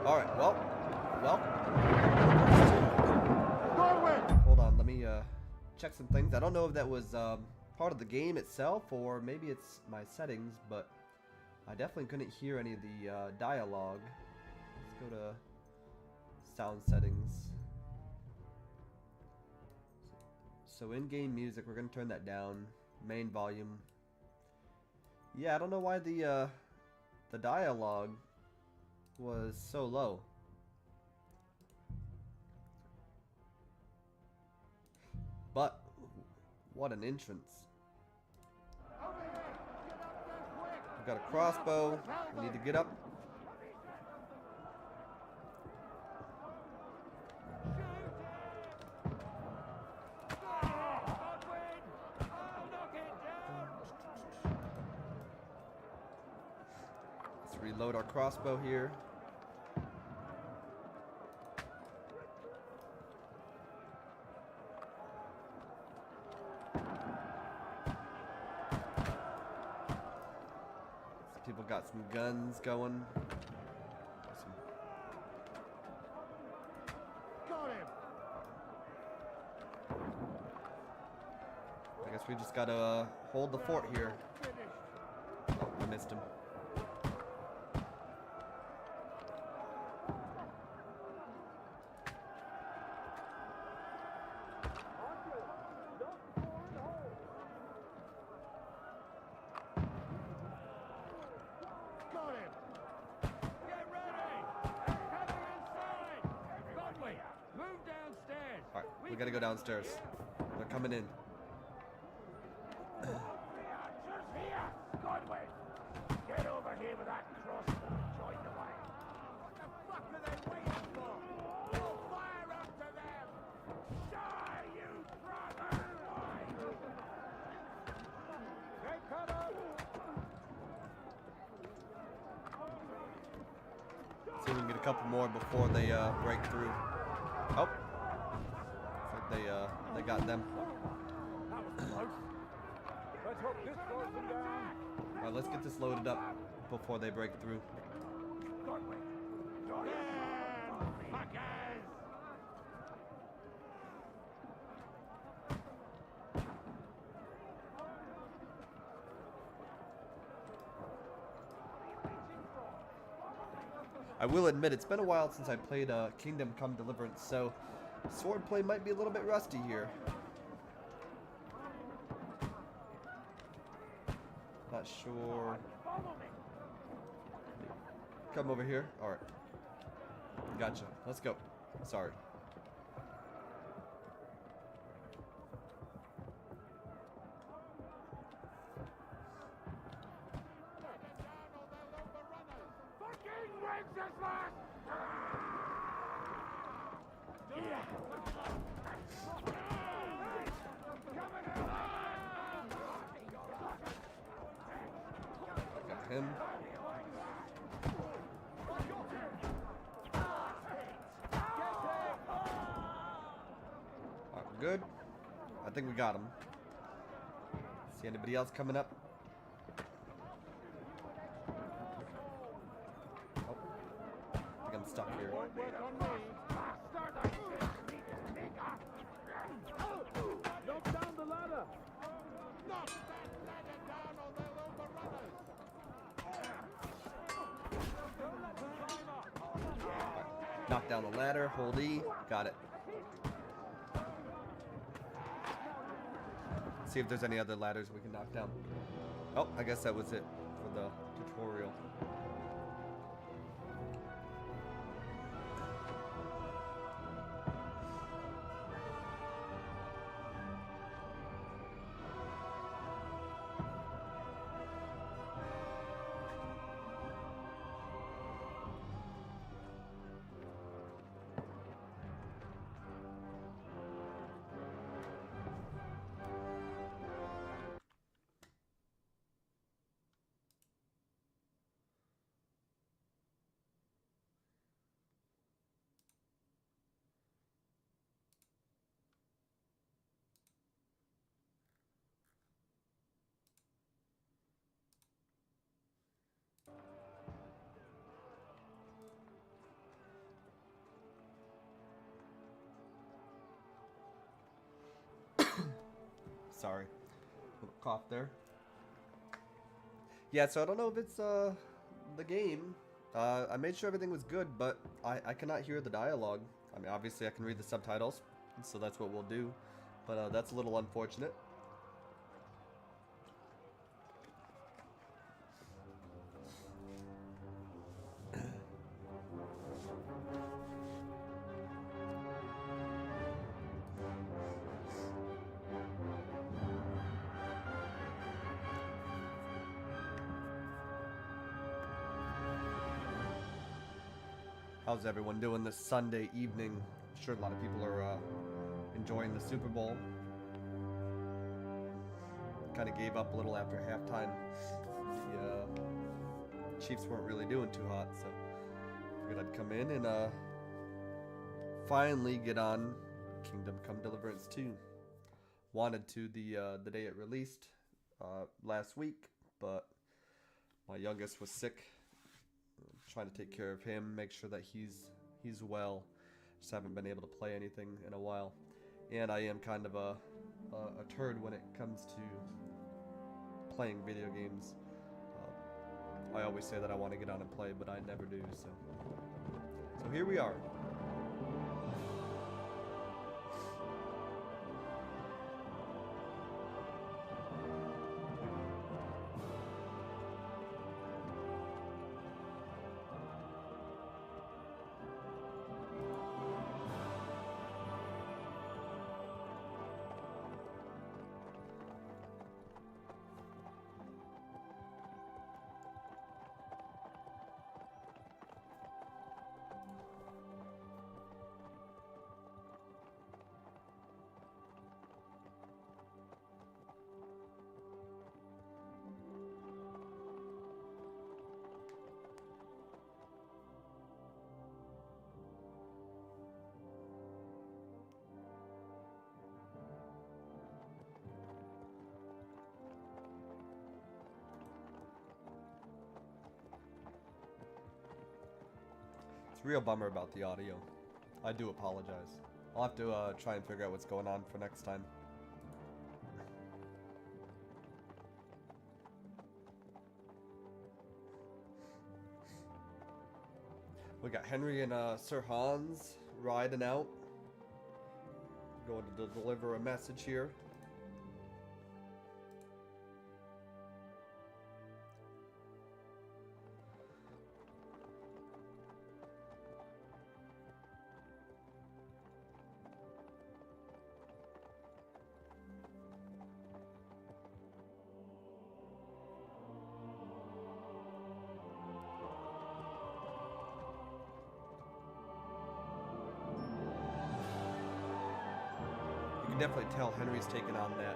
Alright, well. Hold on, let me check some things. I don't know if that was part of the game itself or maybe it's my settings, but I definitely couldn't hear any of the dialogue. Let's go to sound settings. So in-game music, we're gonna turn that down. Main volume. Yeah, I don't know why the dialogue was so low. But what an entrance. We've got a crossbow. We need to get up. Let's reload our crossbow here. People got some guns going. Got him. I guess we just gotta hold the fort here. Oh, I missed him. Alright, we gotta go downstairs. They're coming in. Get over here with that crossbow and join the way. What the fuck are they waiting for? We'll fire up to them! Die, you brother! They cut up! See if we can get a couple more before they break through. Oh, looks like they got them. That was close. Let's hope this slows them down. All right, let's get this loaded up before they break through. I will admit, it's been a while since I played Kingdom Come Deliverance, so swordplay might be a little bit rusty here. Not sure. Come over here. Alright. Gotcha. Let's go. Sorry. Got him. Alright, we're good. I think we got him. See anybody else coming up? Oh. I think I'm stuck here. Knock down the ladder! Knock that ladder down or they'll overrun us! Alright. Knock down the ladder. Hold E. Got it. See if there's any other ladders we can knock down. Oh, I guess that was it for the tutorial. Sorry. Little cough there. Yeah, so I don't know if it's the game. I made sure everything was good, but I cannot hear the dialogue. I mean, obviously I can read the subtitles, so that's what we'll do. But that's a little unfortunate. How's everyone doing this Sunday evening? I'm sure a lot of people are enjoying the Super Bowl. Kind of gave up a little after halftime. The Chiefs weren't really doing too hot, so figured I'd come in and finally get on Kingdom Come Deliverance 2. Wanted to the day it released last week, but my youngest was sick. Trying to take care of him, make sure that he's well. Just haven't been able to play anything in a while, and I am kind of a turd when it comes to playing video games. I always say that I want to get on and play, but I never do. So here we are. Real bummer about the audio. I do apologize. I'll have to try and figure out what's going on for next time. We got Henry and Sir Hans riding out. Going to deliver a message here. You can definitely tell Henry's taken on that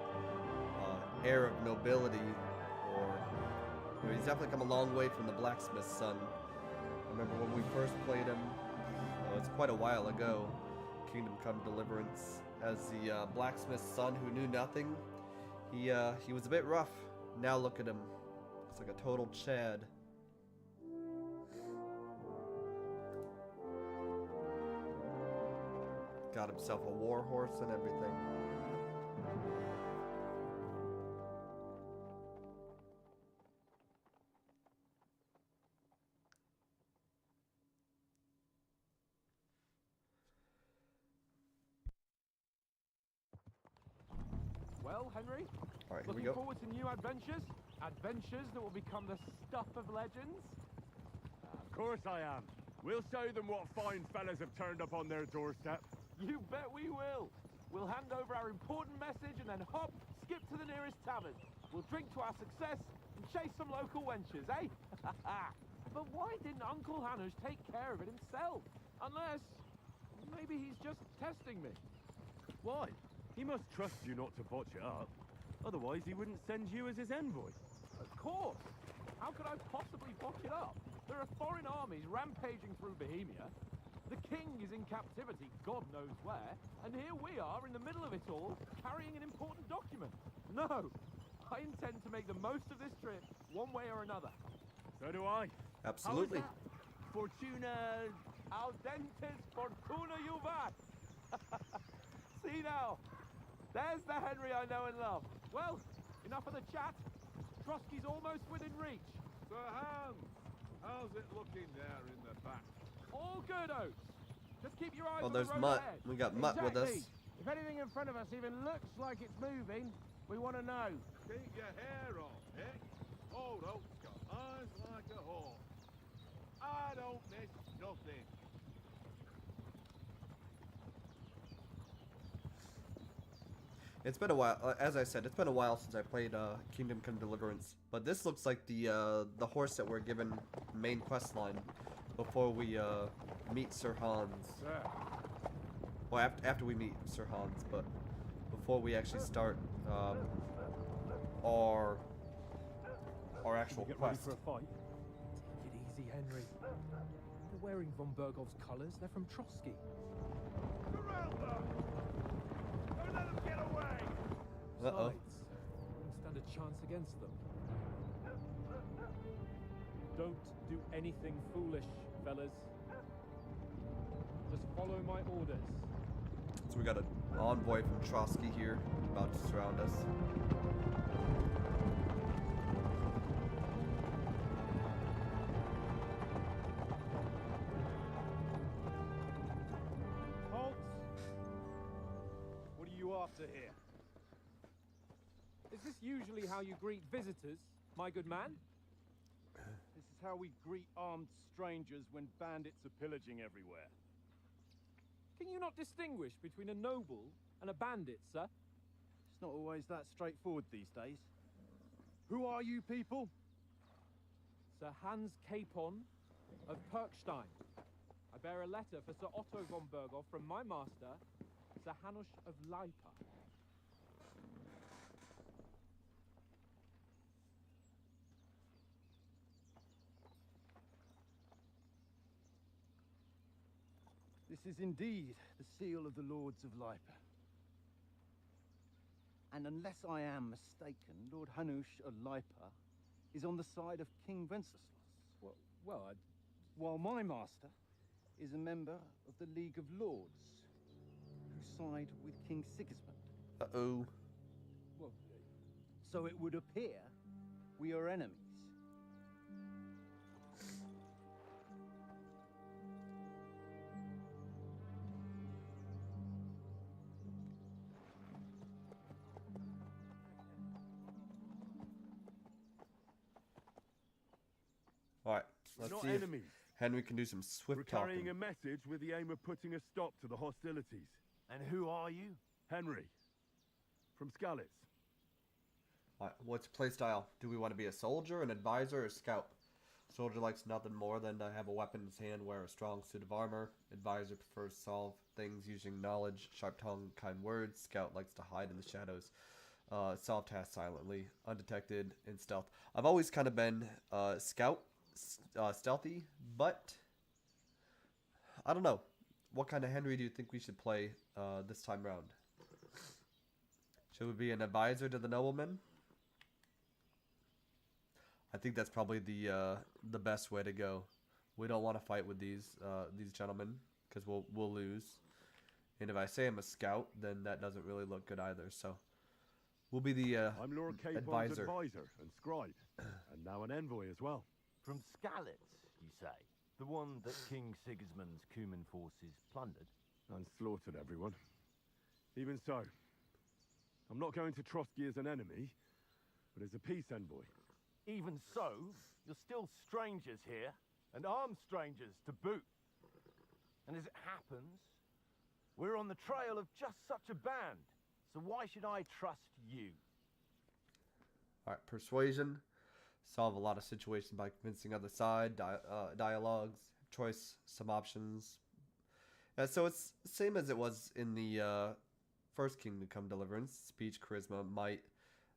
air of nobility, or he's definitely come a long way from the blacksmith's son. I remember when we first played him, it's quite a while ago, Kingdom Come Deliverance, as the blacksmith's son who knew nothing. He was a bit rough. Now look at him. It's like a total Chad. Got himself a war horse and everything. Well, Henry, All right, here we looking go. forward to new adventures? Adventures that will become the stuff of legends? Of course I am. We'll show them what fine fellas have turned up on their doorstep. You bet we will. We'll hand over our important message and then hop, skip to the nearest tavern. We'll drink to our success and chase some local wenches, eh? But why didn't Uncle Hanush take care of it himself? Unless, maybe he's just testing me. Why? He must trust you not to botch it up. Otherwise, he wouldn't send you as his envoy. Of course. How could I possibly botch it up? There are foreign armies rampaging through Bohemia. The king is in captivity, God knows where, and here we are in the middle of it all, carrying an important document. No, I intend to make the most of this trip, one way or another. So do I. Absolutely. How is that? Fortuna... Audentes fortuna juvat. See now, there's the Henry I know and love. Well, enough of the chat. Trotsky's almost within reach. Sir Hans, how's it looking there in the back? All good, Oates. Just keep your eyes Oh, on the there's road Mutt. ahead. We got Mutt with us. If anything in front of us even looks like it's moving, we want to know. Keep your hair on, eh? Old Oak's got eyes like a hawk. I don't miss nothing. It's been a while. As I said, it's been a while since I played Kingdom Come Deliverance. But this looks like the horse that we're given main quest line before we meet Sir Hans. Well, after we meet Sir Hans, but before we actually start our actual Get ready quest. for a fight. Take it easy, Henry. They're wearing von Bergov's colours. They're from Trotsky. Surround them! Don't let them get away! Uh-oh. Besides, wouldn't stand a chance against them. Don't do anything foolish, fellas. Just follow my orders. So we got an envoy from Trotsky here, about to surround us. Halt! What are you after here? Is this usually how you greet visitors, my good man? This is how we greet armed strangers when bandits are pillaging everywhere. Can you not distinguish between a noble and a bandit, sir? It's not always that straightforward these days. Who are you people? Sir Hans Capon of Perkstein. I bear a letter for Sir Otto von Bergov from my master, Sir Hanush of Lipa. This is indeed the seal of the Lords of Lipa. And unless I am mistaken, Lord Hanush of Lipa is on the side of King Wenceslas. Well, While my master is a member of the League of Lords, who side with King Sigismund. Uh-oh. well, So it would appear we are enemies. Alright, let's Not see if enemies. Henry can do some We're swift carrying talking. a message with the aim of putting a stop to the hostilities. And who are you? Henry. From Skalitz. Alright, what's play style? Do we want to be a soldier, an advisor, or a scout? Soldier likes nothing more than to have a weapon in his hand, wear a strong suit of armor. Advisor prefers to solve things using knowledge, sharp tongue, kind words. Scout likes to hide in the shadows. Solve tasks silently, undetected, and stealth. I've always kind of been scout, stealthy, but I don't know. What kind of Henry do you think we should play this time round? Should we be an advisor to the nobleman? I think that's probably the best way to go. We don't want to fight with these gentlemen because we'll lose. And if I say I'm a scout, then that doesn't really look good either. So we'll be the I'm Lord Capon's advisor. advisor and scribe. And now an envoy as well. From Skalitz, you say? The one that King Sigismund's Cuman forces plundered? And slaughtered everyone. Even so, I'm not going to Trotsky as an enemy, but as a peace envoy. Even so, you're still strangers here, and armed strangers to boot. And as it happens, we're on the trail of just such a band. So why should I trust you? Alright, persuasion. Solve a lot of situations by convincing other side. Dialogues. Choice. Some options. So it's the same as it was in the first Kingdom Come Deliverance. Speech, charisma, might.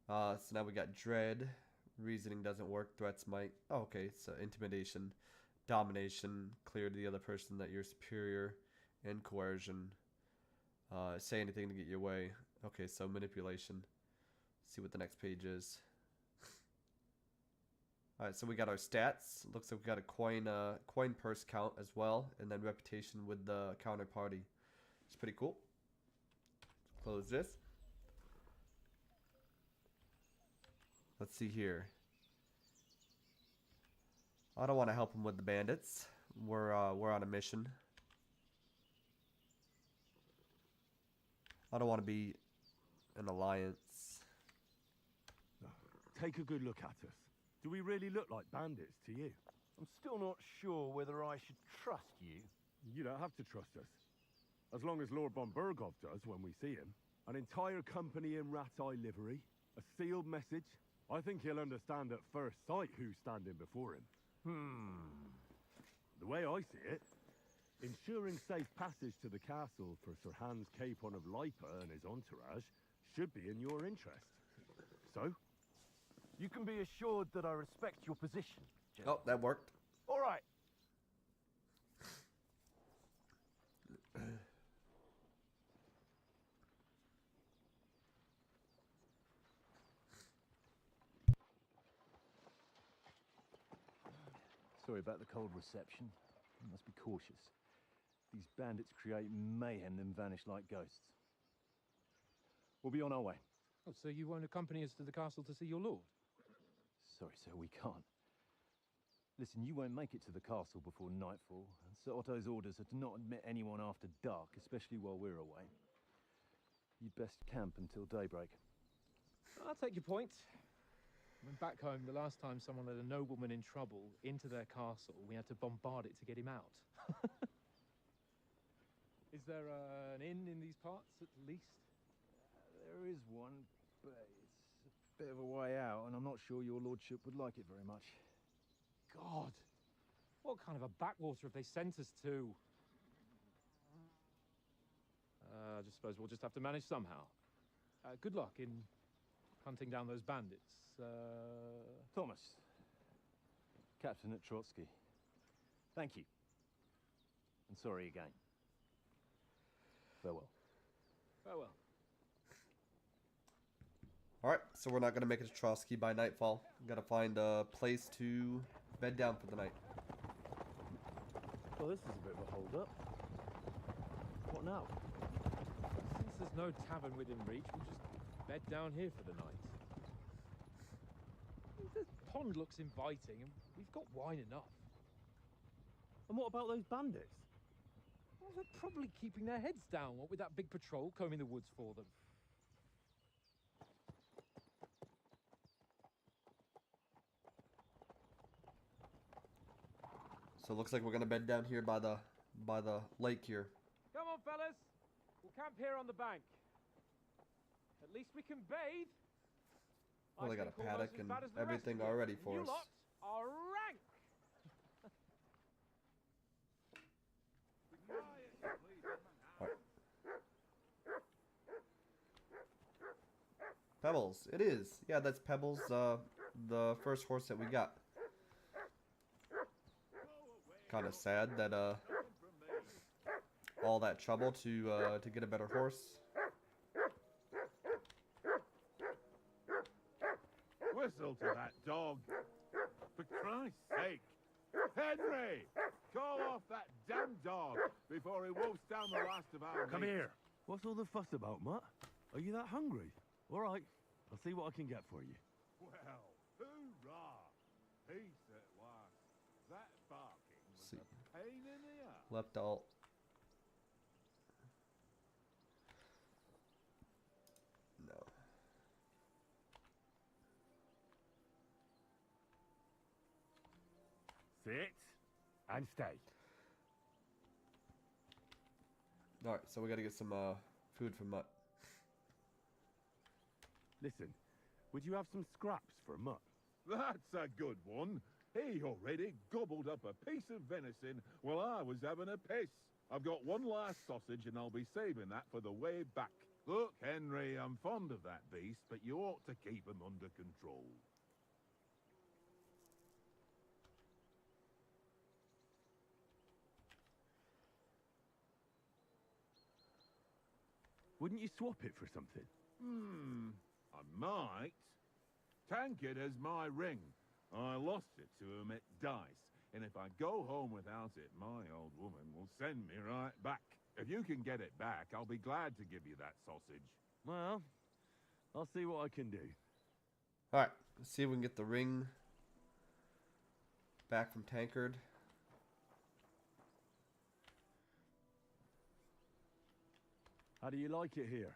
So now we got dread. Reasoning doesn't work. Threats might. Oh, okay. So intimidation. Domination. Clear to the other person that you're superior. And coercion. Say anything to get your way. Okay, so manipulation. See what the next page is. Alright, so we got our stats. Looks like we got a coin purse count as well, and then reputation with the counterparty. It's pretty cool. Close this. Let's see here. I don't want to help him with the bandits. We're on a mission. I don't want to be an alliance. Take a good look at us. Do we really look like bandits to you? I'm still not sure whether I should trust you. You don't have to trust us. As long as Lord von Berghoff does when we see him. An entire company in rat eye livery, a sealed message. I think he'll understand at first sight who's standing before him. The way I see it, ensuring safe passage to the castle for Sir Hans Capon of Lipa and his entourage should be in your interest. So? You can be assured that I respect your position, Oh, that worked. All right. Sorry about the cold reception. You must be cautious. These bandits create mayhem then vanish like ghosts. We'll be on our way. Oh, so you won't accompany us to the castle to see your lord? Sorry, sir, we can't. Listen, you won't make it to the castle before nightfall, and Sir Otto's orders are to not admit anyone after dark, especially while we're away. You'd best camp until daybreak. I'll take your point. When back home, the last time someone let a nobleman in trouble into their castle, we had to bombard it to get him out. Is there an inn in these parts, at least? There is one, but it's a bit of a way out, and I'm not sure your lordship would like it very much. God! What kind of a backwater have they sent us to? I just suppose we'll just have to manage somehow. Good luck in hunting down those bandits. Thomas, Captain at Trotsky, thank you. And sorry again. Farewell. Farewell. Alright, so we're not going to make it to Trotsky by nightfall. We've got to find a place to bed down for the night. Well, this is a bit of a hold-up. What now? Since there's no tavern within reach, we'll just bed down here for the night. The pond looks inviting, and we've got wine enough. And what about those bandits? Well, they're probably keeping their heads down, what with that big patrol combing the woods for them. So it looks like we're gonna bed down here by the lake here. Come on, fellas. We'll camp here on the bank. At least we can bathe. Well, they got a paddock and everything already for us. You lot are rank. Alright. Pebbles, it is. Yeah, that's Pebbles, the first horse that we got. Kind of sad that all that trouble to get a better horse. Whistle to that dog. For Christ's sake. Henry! Call off that damn dog before he wolfs down the last of our Come meat. here. What's all the fuss about, Mutt? Are you that hungry? All right. I'll see what I can get for you. Well, hoorah! Peace at last. That barking was See. a pain in the ass. Left alt. No. Sit and stay. Alright, so we gotta get some food from Mutt. Listen, would you have some scraps for Mutt? That's a good one. He already gobbled up a piece of venison while I was having a piss. I've got one last sausage and I'll be saving that for the way back. Look, Henry, I'm fond of that beast, but you ought to keep him under control. Wouldn't you swap it for something? I might. Tankard has my ring. I lost it to him at dice, and if I go home without it, my old woman will send me right back. If you can get it back, I'll be glad to give you that sausage. Well, I'll see what I can do. Alright, let's see if we can get the ring back from Tankard. How do you like it here?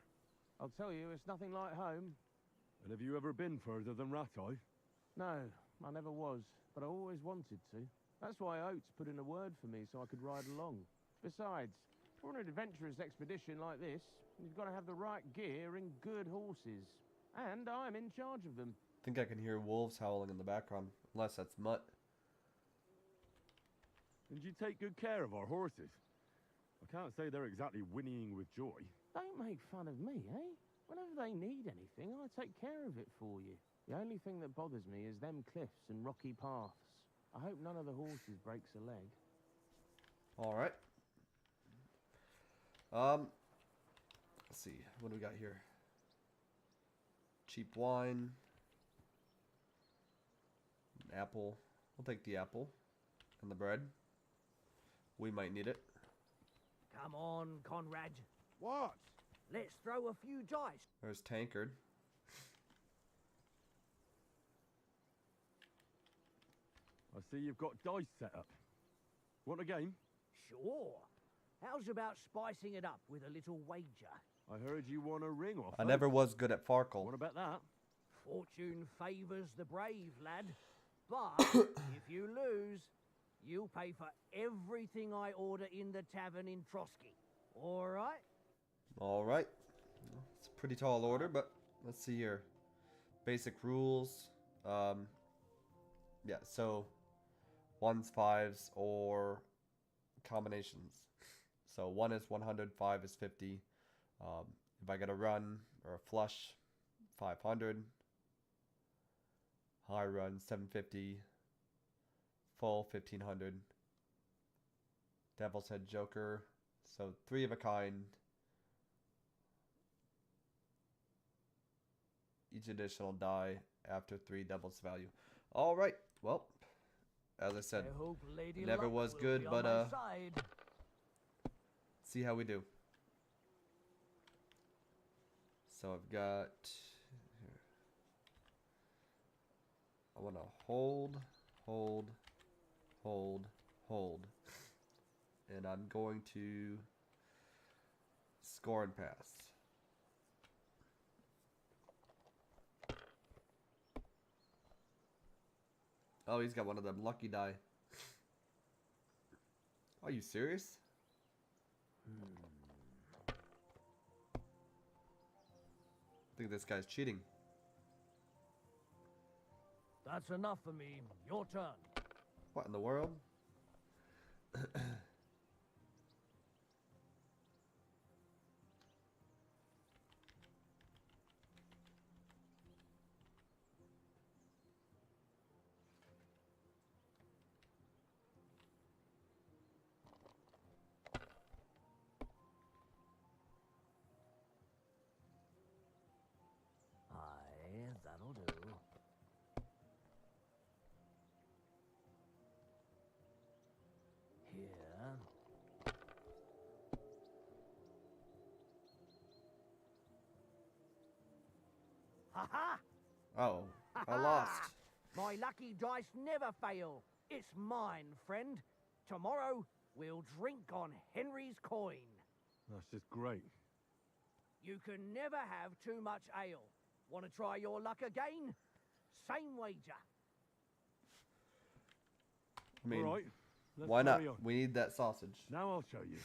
I'll tell you, it's nothing like home. And have you ever been further than Rattay? No, I never was, but I always wanted to. That's why Oates put in a word for me so I could ride along. Besides, for an adventurous expedition like this, you've got to have the right gear and good horses. And I'm in charge of them. I think I can hear wolves howling in the background, unless that's Mutt. And you take good care of our horses. I can't say they're exactly whinnying with joy. Don't make fun of me, eh? Whenever they need anything, I take care of it for you. The only thing that bothers me is them cliffs and rocky paths. I hope none of the horses breaks a leg. Alright. Let's see. What do we got here? Cheap wine. An apple. We'll take the apple. And the bread. We might need it. Come on, Conrad. What? Let's throw a few dice. There's Tankard. I see you've got dice set up. Want a game? Sure. How's about spicing it up with a little wager? I heard you won a ring off. I never was good at Farkle. What about that? Fortune favours the brave, lad. But if you lose, you'll pay for everything I order in the tavern in Trotsky. All right? Alright. It's a pretty tall order, but let's see here. Basic rules. Yeah, so 1s, 5s, or combinations. So 1 is 100, 5 is 50. If I get a run or a flush, 500. High run, 750. Full, 1500. Devil's Head Joker. So 3 of a kind. Each additional die after 3 doubles value. Alright, well, as I said, I hope Lady never Luck was will good, be on but my side. see how we do. So I've got here. I want to hold, and I'm going to score and pass. Oh, he's got one of them lucky die. Are you serious? I think this guy's cheating. That's enough for me. Your turn. What in the world? Aye, that'll do. Here. Ha ha! Oh, I lost. My lucky dice never fail. It's mine, friend. Tomorrow, we'll drink on Henry's coin. That's just great. You can never have too much ale. Want to try your luck again? Same wager. I mean, All right, let's why not? carry on. We need that sausage. Now I'll show you.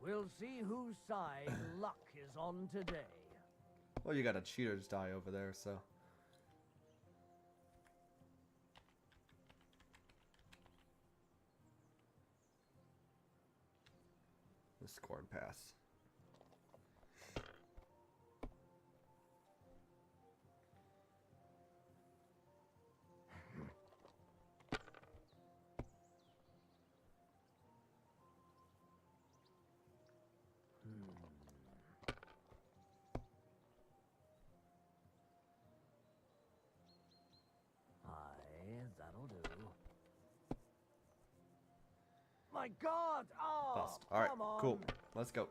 We'll see whose side luck is on today. Well, you got a cheater's die over there, so. Let's score and pass. Aye, that'll do. My God! Oh, Bust. Alright, come on. cool. Let's go.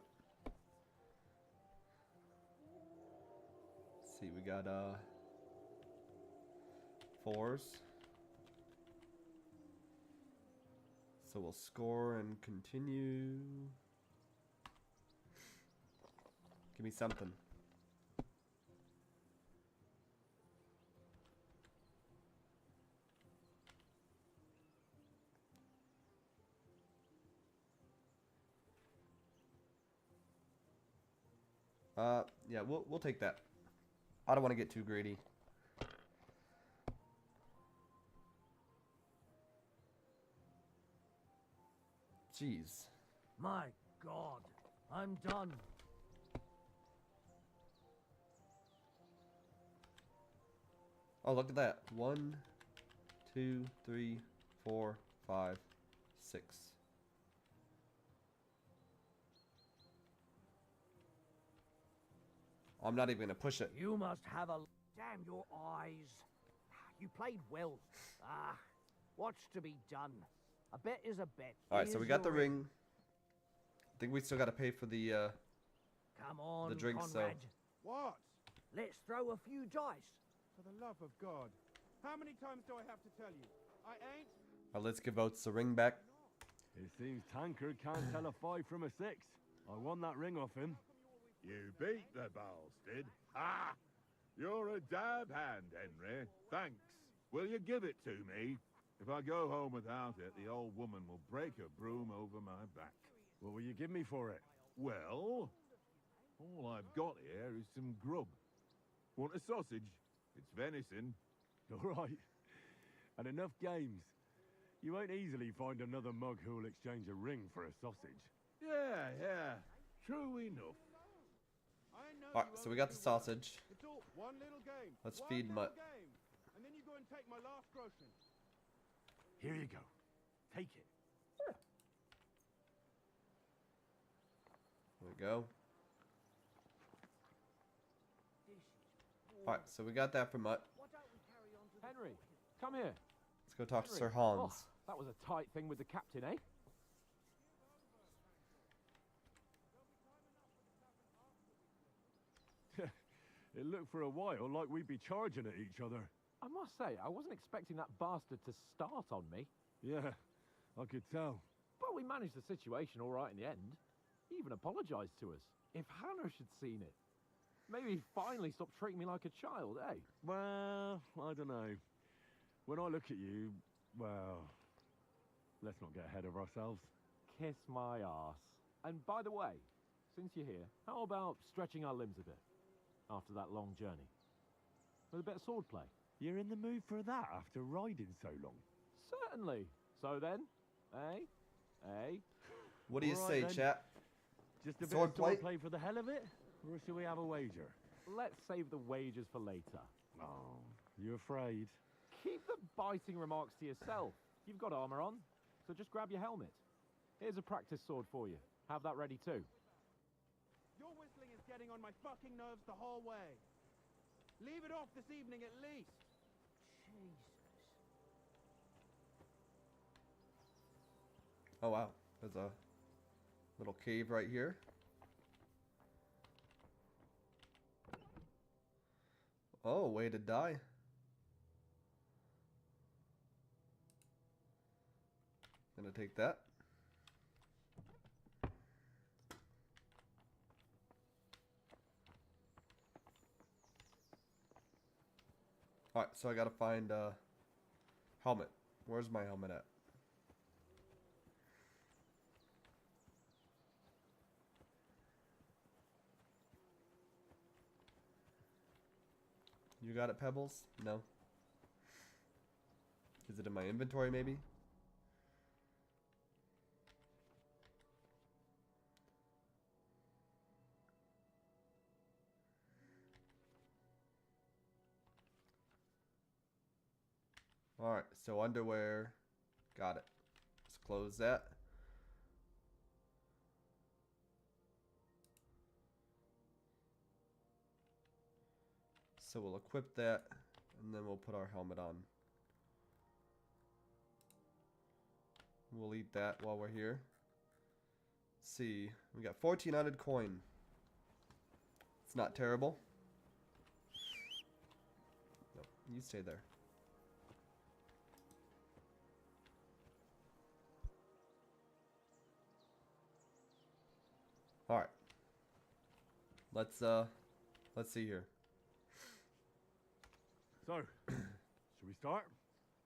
got 4s. So we'll score and continue. Give me something. Yeah, we'll take that. I don't want to get too greedy. Jeez. My God, I'm done. Oh, look at that. 1, 2, 3, 4, 5, 6. I'm not even gonna push it. You must have a... Damn your eyes. You played well. Ah, what's to be done? A bet is a bet. Alright, so we got the Here's your ring. I think we still gotta pay for the Come on, drinks, Conrad. What? Let's throw a few dice. For the love of God. How many times do I have to tell you? I ain't... let's give Oates the ring back. It seems Tankard can't tell a 5 from a 6. I won that ring off him. You beat the bastard. Ah! You're a dab hand, Henry. Thanks. Will you give it to me? If I go home without it, the old woman will break a broom over my back. What will you give me for it? Well, all I've got here is some grub. Want a sausage? It's venison. All right. And enough games. You won't easily find another mug who'll exchange a ring for a sausage. Yeah. True enough. I know Alright, you so we only got the do one. sausage. It's all one little game. Let's One feed little Mutt. game. And then you go and take my last groschen. Here you go. Take it. There we go. Alright, so we got that for Mutt. Why don't we carry on to the... Henry, come here. Let's go talk to Henry. Sir Hans. Oh, that was a tight thing with the captain, eh? It looked for a while like we'd be charging at each other. I must say, I wasn't expecting that bastard to start on me. Yeah, I could tell. But we managed the situation all right in the end. He even apologized to us. If Hannah had seen it, maybe he'd finally stop treating me like a child, eh? Well, I don't know. When I look at you, well, let's not get ahead of ourselves. Kiss my arse. And by the way, since you're here, how about stretching our limbs a bit after that long journey? With a bit of swordplay? You're in the mood for that after riding so long? Certainly. So then, eh? Eh? What do you Alright say, then. chat? Just a bit Sword of play? swordplay for the hell of it? Or should we have a wager? Let's save the wagers for later. Oh, you afraid? Keep the biting remarks to yourself. You've got armor on, so just grab your helmet. Here's a practice sword for you. Have that ready too. Your whistling is getting on my fucking nerves the whole way. Leave it off this evening at least. Jesus. Oh wow, there's a little cave right here. Oh, way to die. Gonna take that. Alright, so I gotta find a helmet. Where's my helmet at? You got it, Pebbles? No. Is it in my inventory, maybe? Alright, so underwear. Got it. Let's close that. So we'll equip that, and then we'll put our helmet on. We'll eat that while we're here. Let's see, we got 1,400 coin. It's not terrible. You stay there. All right. Let's see here. So, should we start?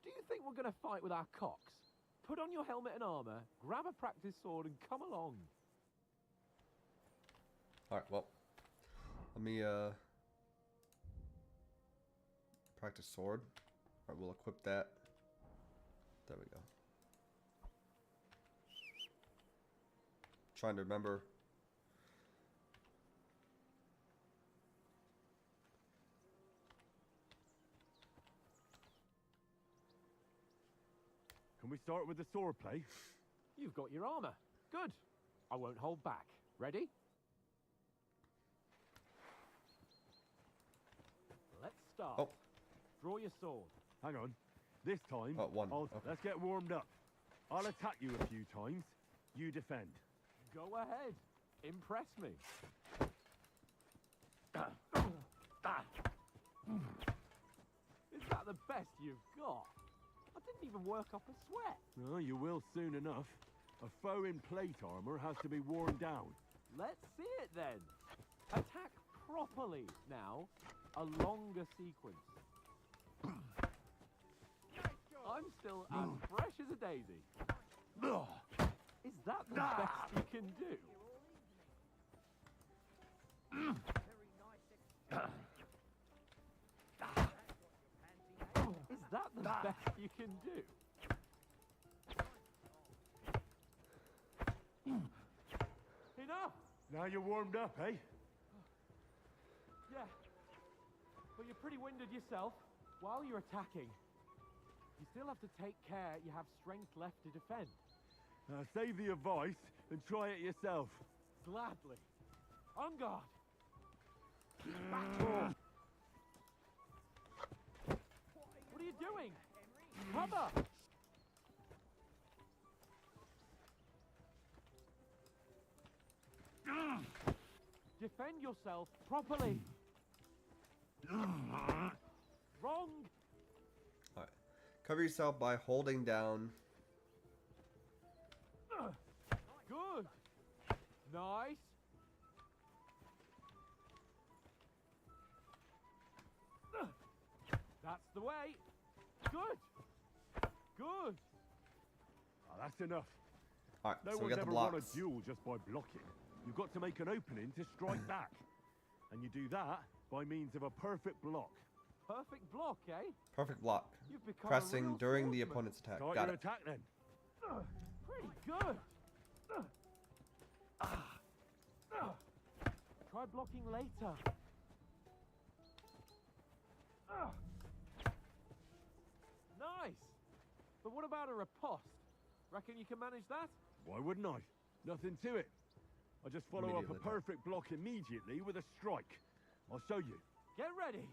Do you think we're going to fight with our cocks? Put on your helmet and armor, grab a practice sword, and come along. All right. Well, let me practice sword. All right, we'll equip that. There we go. Trying to remember. Can we start with the sword play? You've got your armor. Good. I won't hold back. Ready? Let's start. Oh. Draw your sword. Hang on. This time, Oh, one. Okay. let's get warmed up. I'll attack you a few times. You defend. Go ahead. Impress me. Is that the best you've got? I didn't even work up a sweat. Oh, you will soon enough. A foe in plate armor has to be worn down. Let's see it then. Attack properly now. A longer sequence. I'm still as fresh as a daisy. Is that the best you can do? Is that the best you can do? Enough! Now you're warmed up, eh? Yeah. But you're pretty winded yourself. While you're attacking, you still have to take care you have strength left to defend. Save the advice and try it yourself. Gladly. On guard. Back. What are you doing? Cover! Defend yourself properly. Wrong. All right. Cover yourself by holding down. Good. Nice. That's the way. Good. Good. That's enough. All right. No So we one's got the ever won blocks. a duel just by blocking. You've got to make an opening to strike back. And you do that by means of a perfect block. Perfect block, eh? Perfect block. You've become a Pressing real during the swordsman. opponent's attack. Start Got your it. attack then. Pretty good. Try blocking later. Nice. But what about a riposte? Reckon you can manage that? Why wouldn't I? Nothing to it. I just follow up a Immediately. perfect block immediately with a strike. I'll show you. Get ready.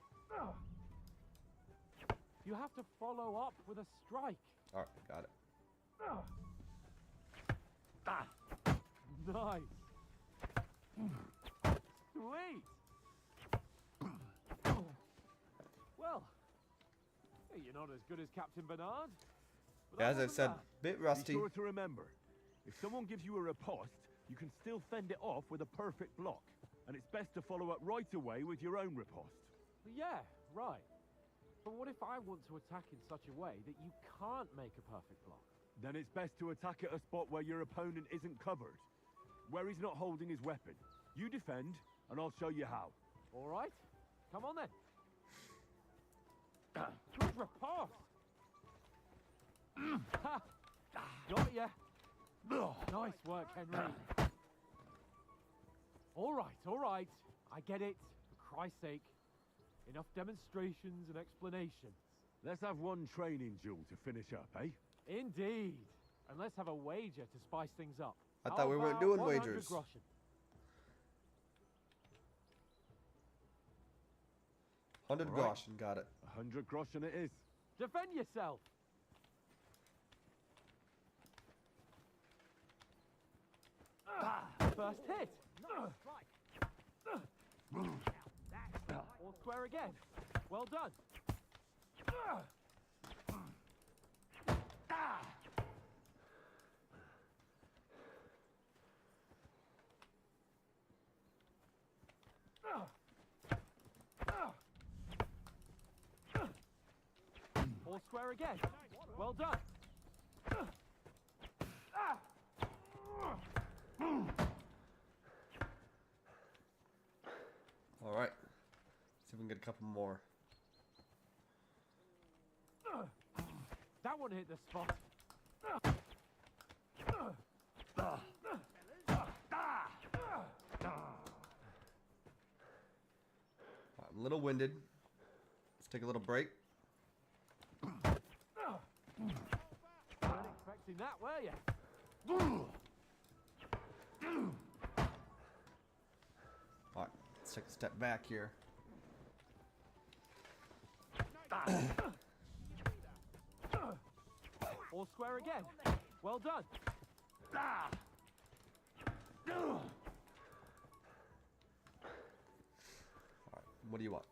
You have to follow up with a strike. All right. Got it. Nice. Sweet. Well, hey, you're not as good as Captain Bernard. But As other I than said, that, bit Be rusty. sure to remember, if someone gives you a riposte, you can still fend it off with a perfect block. And it's best to follow up right away with your own riposte. yeah, right. But what if I want to attack in such a way that you can't make a perfect block? Then it's best to attack at a spot where your opponent isn't covered. Where he's not holding his weapon. You defend, and I'll show you how. All right, come on then. Good riposte. Ha! Got ya. Nice work, Henry. All right. I get it. For Christ's sake. Enough demonstrations and explanations. Let's have one training duel to finish up, eh? Indeed. And let's have a wager to spice things up. I How thought we weren't about doing 100 wagers. groschen? 100 All right. groschen. Got it. 100 groschen it is. Defend yourself. First hit. Nice strike. Now, that's right. All square again. Well done. All square again. Well done. All right. See if we can get a couple more. That one hit the spot. I'm a little winded. Let's take a little break. Weren't expecting that, were you? All right, let's take a step back here. All square again. Well done. All right, what do you want?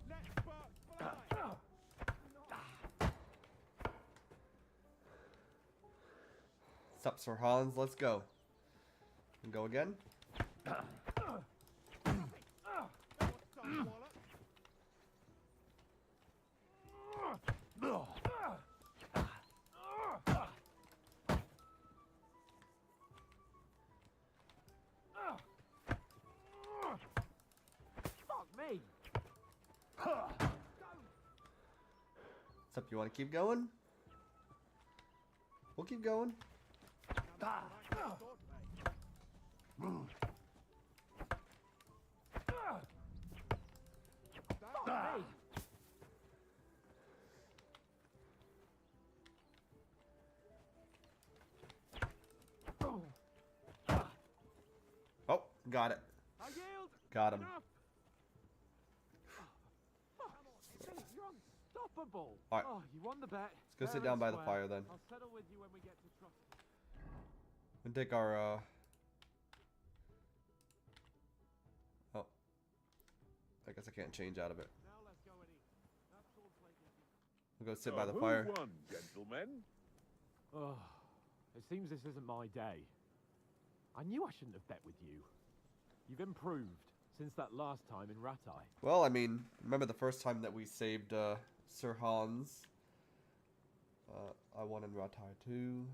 Let sparks fly. What's up, Sir Hans? Let's go. And go again. Fuck me. What's up? You want to keep going? We'll keep going. Fuck me. Oh, got it. I yield. Got him. Enough. Fuck. You're unstoppable. All right. Oh, you won the bet. Let's go Fair sit down and by the square. fire then. I'll settle with you when we get to trust. And take our oh, I guess I can't change out of it. Now let's go and eat. That sword plate will be- We'll go sit by the who fire. won, gentlemen? Oh, it seems this isn't my day. I knew I shouldn't have bet with you. You've improved since that last time in Ratai. Well, I mean, remember the first time that we saved Sir Hans? I won in Ratai too.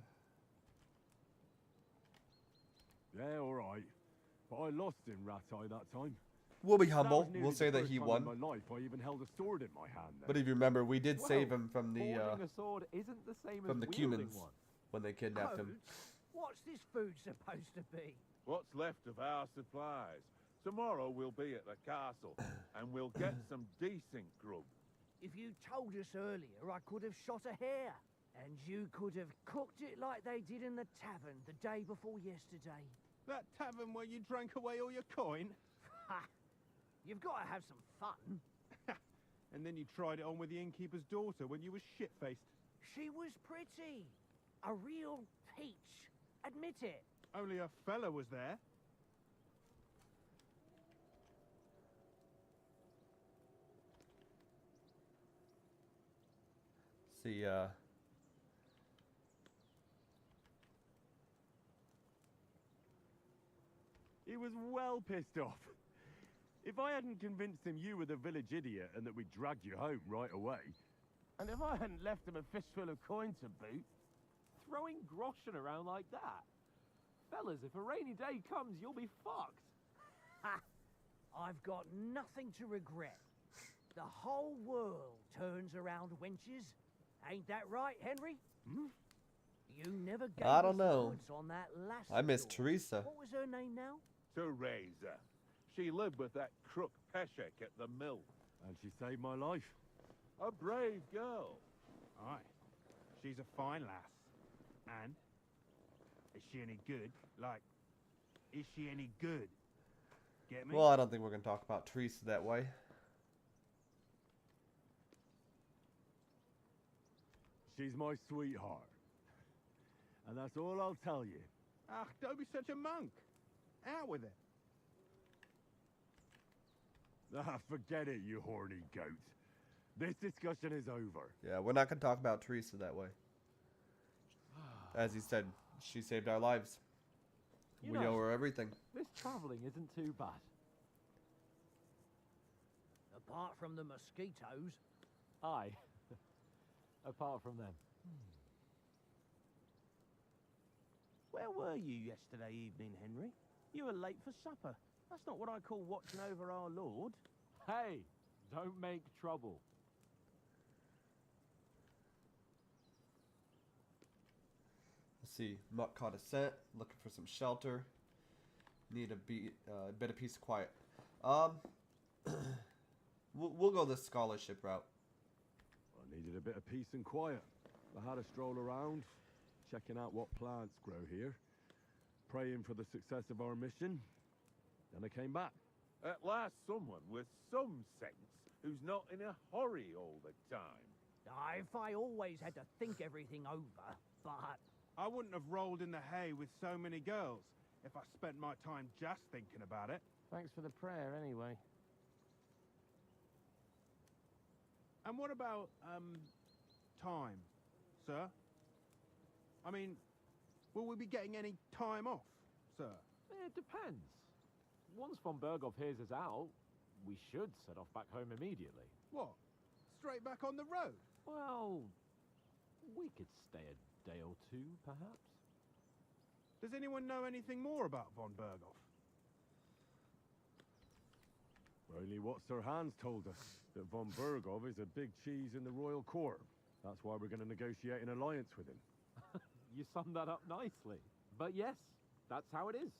Yeah, all right. But I lost in Ratai that time. We'll be That humble. was nearly We'll the say that first he time won. in my life I even held a sword in my hand. Then. But if you remember, we did save Well, him from the Holding a sword isn't the same from as the wielding Cumans one. when they kidnapped him. What's this food supposed to be? What's left of our supplies? Tomorrow we'll be at the castle, and we'll get some decent grub. If you told us earlier, I could have shot a hare. And you could have cooked it like they did in the tavern the day before yesterday. That tavern where you drank away all your coin? Ha! You've got to have some fun. And then you tried it on with the innkeeper's daughter when you were shit-faced. She was pretty. A real peach. Admit it. Only a fella was there. See, He was well pissed off. If I hadn't convinced him you were the village idiot and that we dragged you home right away, And if I hadn't left him a fistful of coin to boot, throwing groschen around like that. Fellas, if a rainy day comes, you'll be fucked. Ha! I've got nothing to regret. The whole world turns around wenches. Ain't that right, Henry? Hmm? You never gave I don't us the know. goods on that last I miss store. Teresa. What was her name now? Teresa. She lived with that crook Peshek at the mill. and she saved my life. A brave girl. Aye. She's a fine lass. And? Is she any good? Like, is she any good? Get me? Well, I don't think we're going to talk about Teresa that way. She's my sweetheart. And that's all I'll tell you. Ah, don't be such a monk. Out with it. Ah, forget it, you horny goat. This discussion is over. Yeah, we're not going to talk about Teresa that way. As he said, she saved our lives. You We know, owe her everything. This travelling isn't too bad. Apart from the mosquitoes. Aye. Apart from them. Where were you yesterday evening, Henry? You were late for supper. That's not what I call watching over our Lord. Hey, don't make trouble. Let's see. Mutt caught a scent. Looking for some shelter. Need a bit of peace and quiet. We'll go the scholarship route. I needed a bit of peace and quiet. I had a stroll around, checking out what plants grow here, praying for the success of our mission. Then I came back. At last, someone with some sense who's not in a hurry all the time. If I always had to think everything over, but... I wouldn't have rolled in the hay with so many girls if I spent my time just thinking about it. Thanks for the prayer, anyway. And what about, time, sir? I mean, will we be getting any time off, sir? It depends. Once von Berghoff hears us out, we should set off back home immediately. What? Straight back on the road? Well, we could stay a day or two, perhaps. Does anyone know anything more about von Berghoff? Only what Sir Hans told us, that von Berghoff is a big cheese in the royal court. That's why we're going to negotiate an alliance with him. You summed that up nicely. But yes, that's how it is.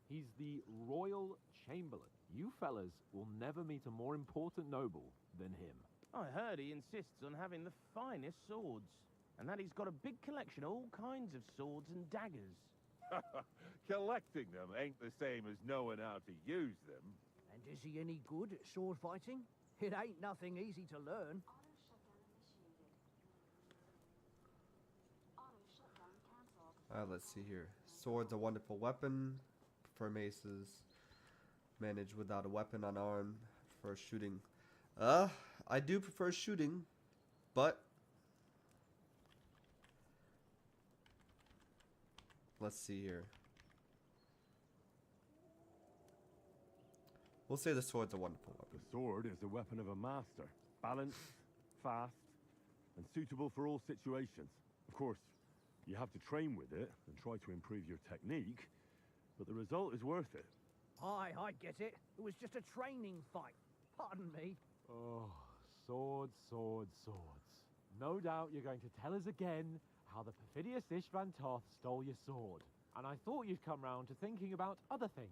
He's the royal chamberlain. You fellas will never meet a more important noble than him. I heard he insists on having the finest swords, and that he's got a big collection of all kinds of swords and daggers. Collecting them ain't the same as knowing how to use them. And is he any good at sword fighting? It ain't nothing easy to learn. Let's see here. Sword's a wonderful weapon. Prefer maces. Manage without a weapon unarmed. Prefer shooting. I do prefer shooting, but let's see here. We'll say the sword's a wonderful weapon. The sword is the weapon of a master. Balanced, fast, and suitable for all situations. Of course, you have to train with it and try to improve your technique, but the result is worth it. Aye, I get it. It was just a training fight. Pardon me. Oh, swords, swords, swords. No doubt you're going to tell us again how the perfidious Istvan Toth stole your sword. And I thought you'd come round to thinking about other things.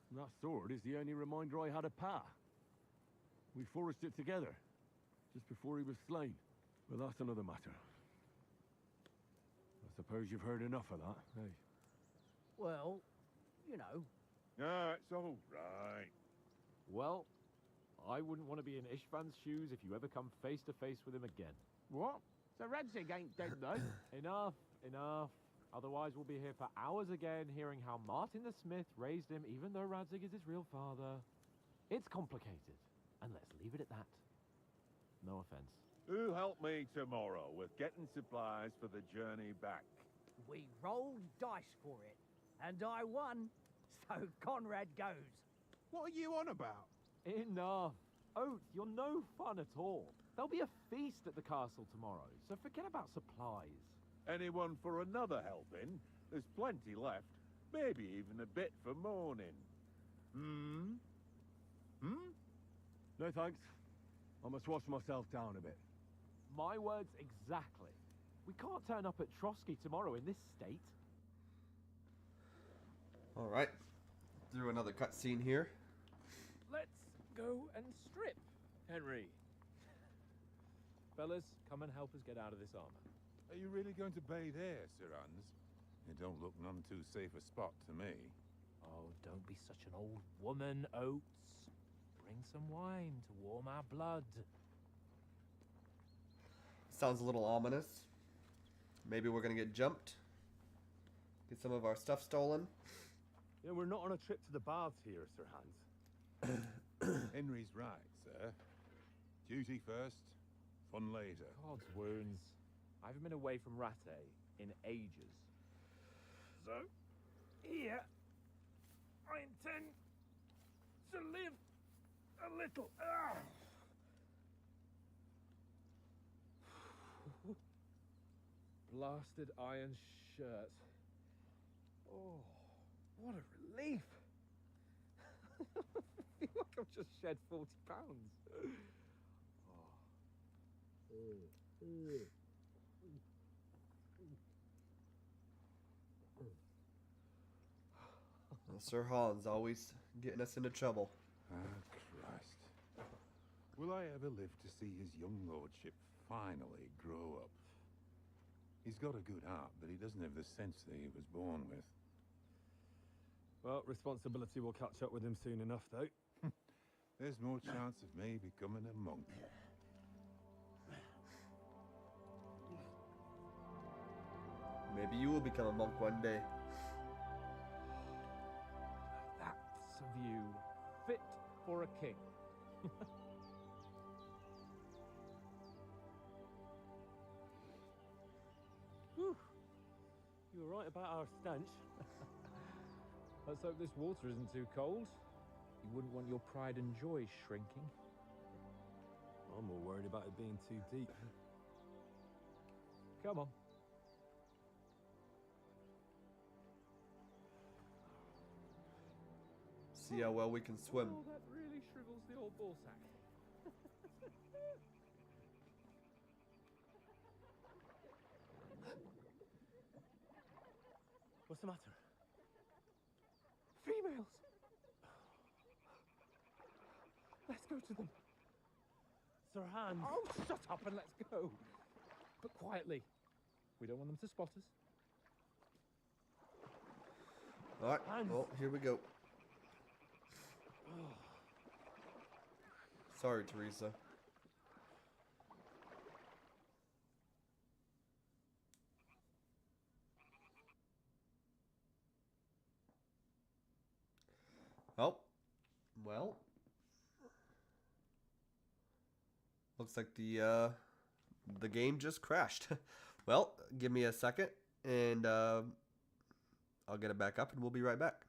And that sword is the only reminder I had of Pa. We forged it together, just before he was slain. But that's another matter. I suppose you've heard enough of that, eh? Well, you know. Ah, it's all right. Well, I wouldn't want to be in Istvan's shoes if you ever come face to face with him again. What? So Radzig ain't dead, though? Enough, enough. Otherwise we'll be here for hours again hearing how Martin the Smith raised him even though Radzig is his real father. It's complicated, and let's leave it at that. No offense. Who'll help me tomorrow with getting supplies for the journey back? We rolled dice for it, and I won, so Conrad goes. What are you on about? Enough. Oath, you're no fun at all. There'll be a feast at the castle tomorrow, so forget about supplies. Anyone for another helping? There's plenty left. Maybe even a bit for morning. Hmm? No thanks. I must wash myself down a bit. My words exactly. We can't turn up at Trotsky tomorrow in this state. Alright. Through another cutscene here. Let's go and strip, Henry. Fellas, come and help us get out of this armor. Are you really going to bathe here, Sir Hans? It don't look none too safe a spot to me. Oh, don't be such an old woman, Oates. Bring some wine to warm our blood. Sounds a little ominous. Maybe we're gonna get jumped. Get some of our stuff stolen. Yeah, we're not on a trip to the baths here, Sir Hans. Henry's right, sir. Duty first, fun later. God's wounds. I haven't been away from Rattay in ages. So, here, I intend to live a little. Blasted iron shirt. Oh, what a relief. I feel like I've just shed 40 pounds. Well, Sir Hans always getting us into trouble. Ah, Christ. Will I ever live to see his young lordship finally grow up? He's got a good heart, but he doesn't have the sense that he was born with. Well, responsibility will catch up with him soon enough, though. There's more chance of me becoming a monk. Maybe you will become a monk one day. That's a view fit for a king. Whew. You were right about our stench. Let's hope this water isn't too cold. You wouldn't want your pride and joy shrinking. I'm more worried about it being too deep. Come on. See how well we can swim. Oh, that really shrivels the old ball sack. What's the matter? Females! Let's go to them. Sir Hans! Oh, shut up and let's go. But quietly. We don't want them to spot us. Alright, well, here we go. Sorry, Teresa. Oh, well, looks like the game just crashed. Well, give me a second, and I'll get it back up, and we'll be right back.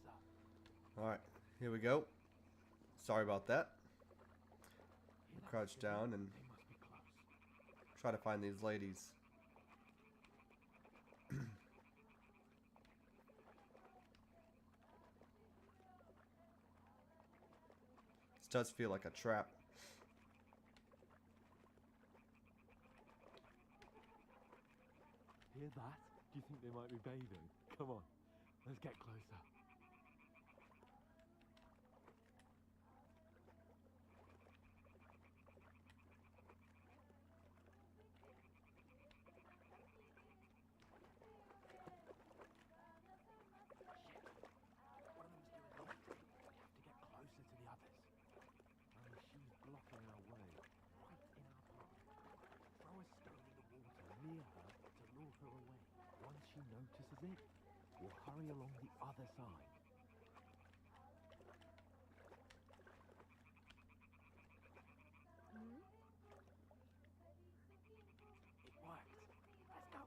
closer. Alright, here we go. Sorry about that. Hear that Crouch singing? down and They must be close. try to find these ladies. This does feel like a trap. Hear that? Do you think they might be bathing? Come on, let's get closer. Blocking our way, right in our path. Throw a stone in the water near her to lure her away. Once she notices it, we'll hurry along the other side. It worked. Let's go.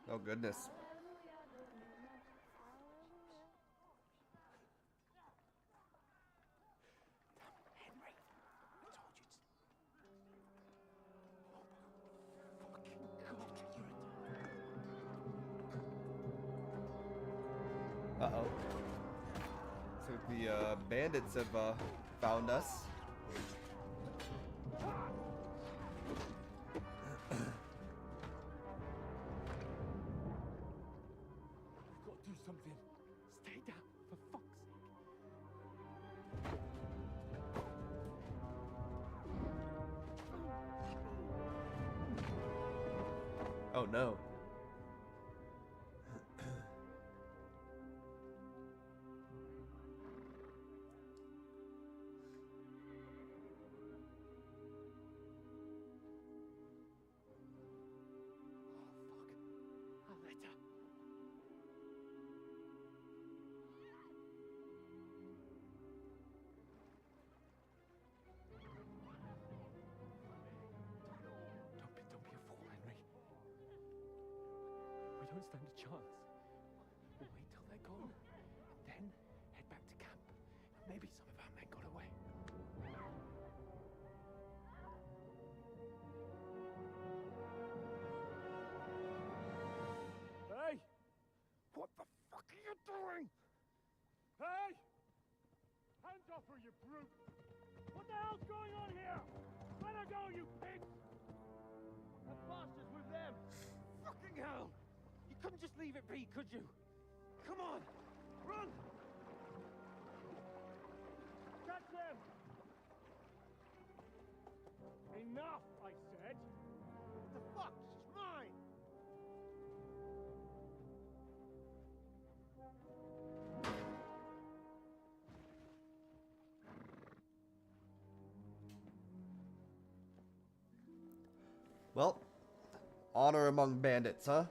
Oh goodness. Henry, I told you to... Uh-oh. So the bandits have found us. We've got to do something. Stay down, for fuck's sake. Oh no. We don't stand a chance. We'll wait till they're gone, and then head back to camp. Maybe some of our men got away. Hey! What the fuck are you doing? Hey! Hands off her, you brute! What the hell's going on here? Let her go, you pigs! That bastard's with them! Fucking hell! You couldn't just leave it be, could you? Come on! Run! Catch them! Enough, I said! What the fuck? She's mine! Well, honor among bandits, huh?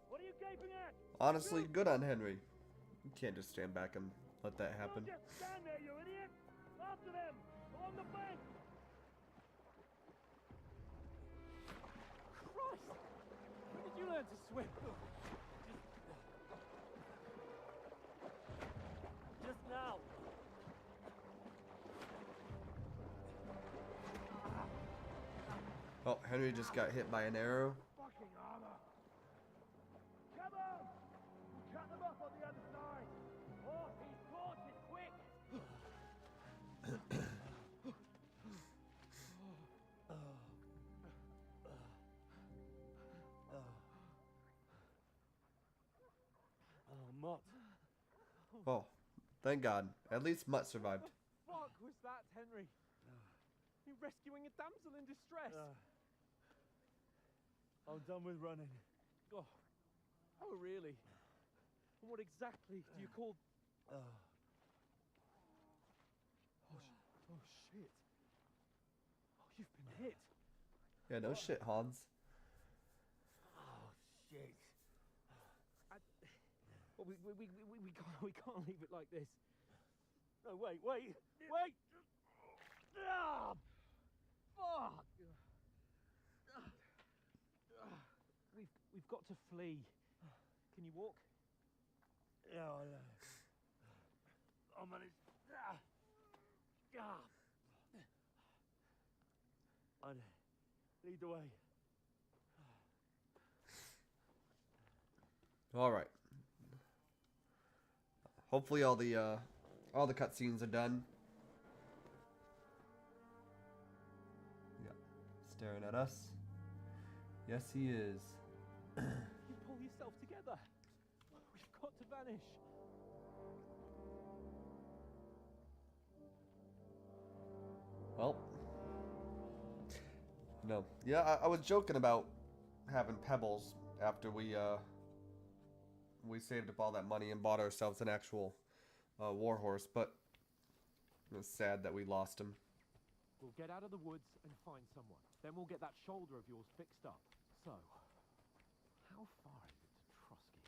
What are you gaping at? Honestly, good on Henry. You can't just stand back and let that happen. Don't just stand there, you idiot! After them! Along the bank! Christ! When did you learn to swim? Just now. Oh, Henry just got hit by an arrow. Fucking armor! Come on! Cut them off on the other side! Mutt. Oh, thank God. At least Mutt survived. What the fuck was that, Henry? You rescuing a damsel in distress? I'm done with running. Oh, really? And what exactly do you call... Oh, shit. Oh, you've been hit. Yeah, no shit, Hans. Oh, shit. Well, we can't leave it like this. No, wait! Ah, fuck! We've got to flee. Can you walk? Yeah, I'll manage. I'd lead the way. All right. Hopefully all the cutscenes are done. Yeah, staring at us. Yes, he is. You pull yourself together. We've got to vanish. Well, no. Yeah, I was joking about having pebbles after we saved up all that money and bought ourselves an actual warhorse, but it was sad that we lost him. We'll get out of the woods and find someone. Then we'll get that shoulder of yours fixed up. So, how far is it to Trotsky?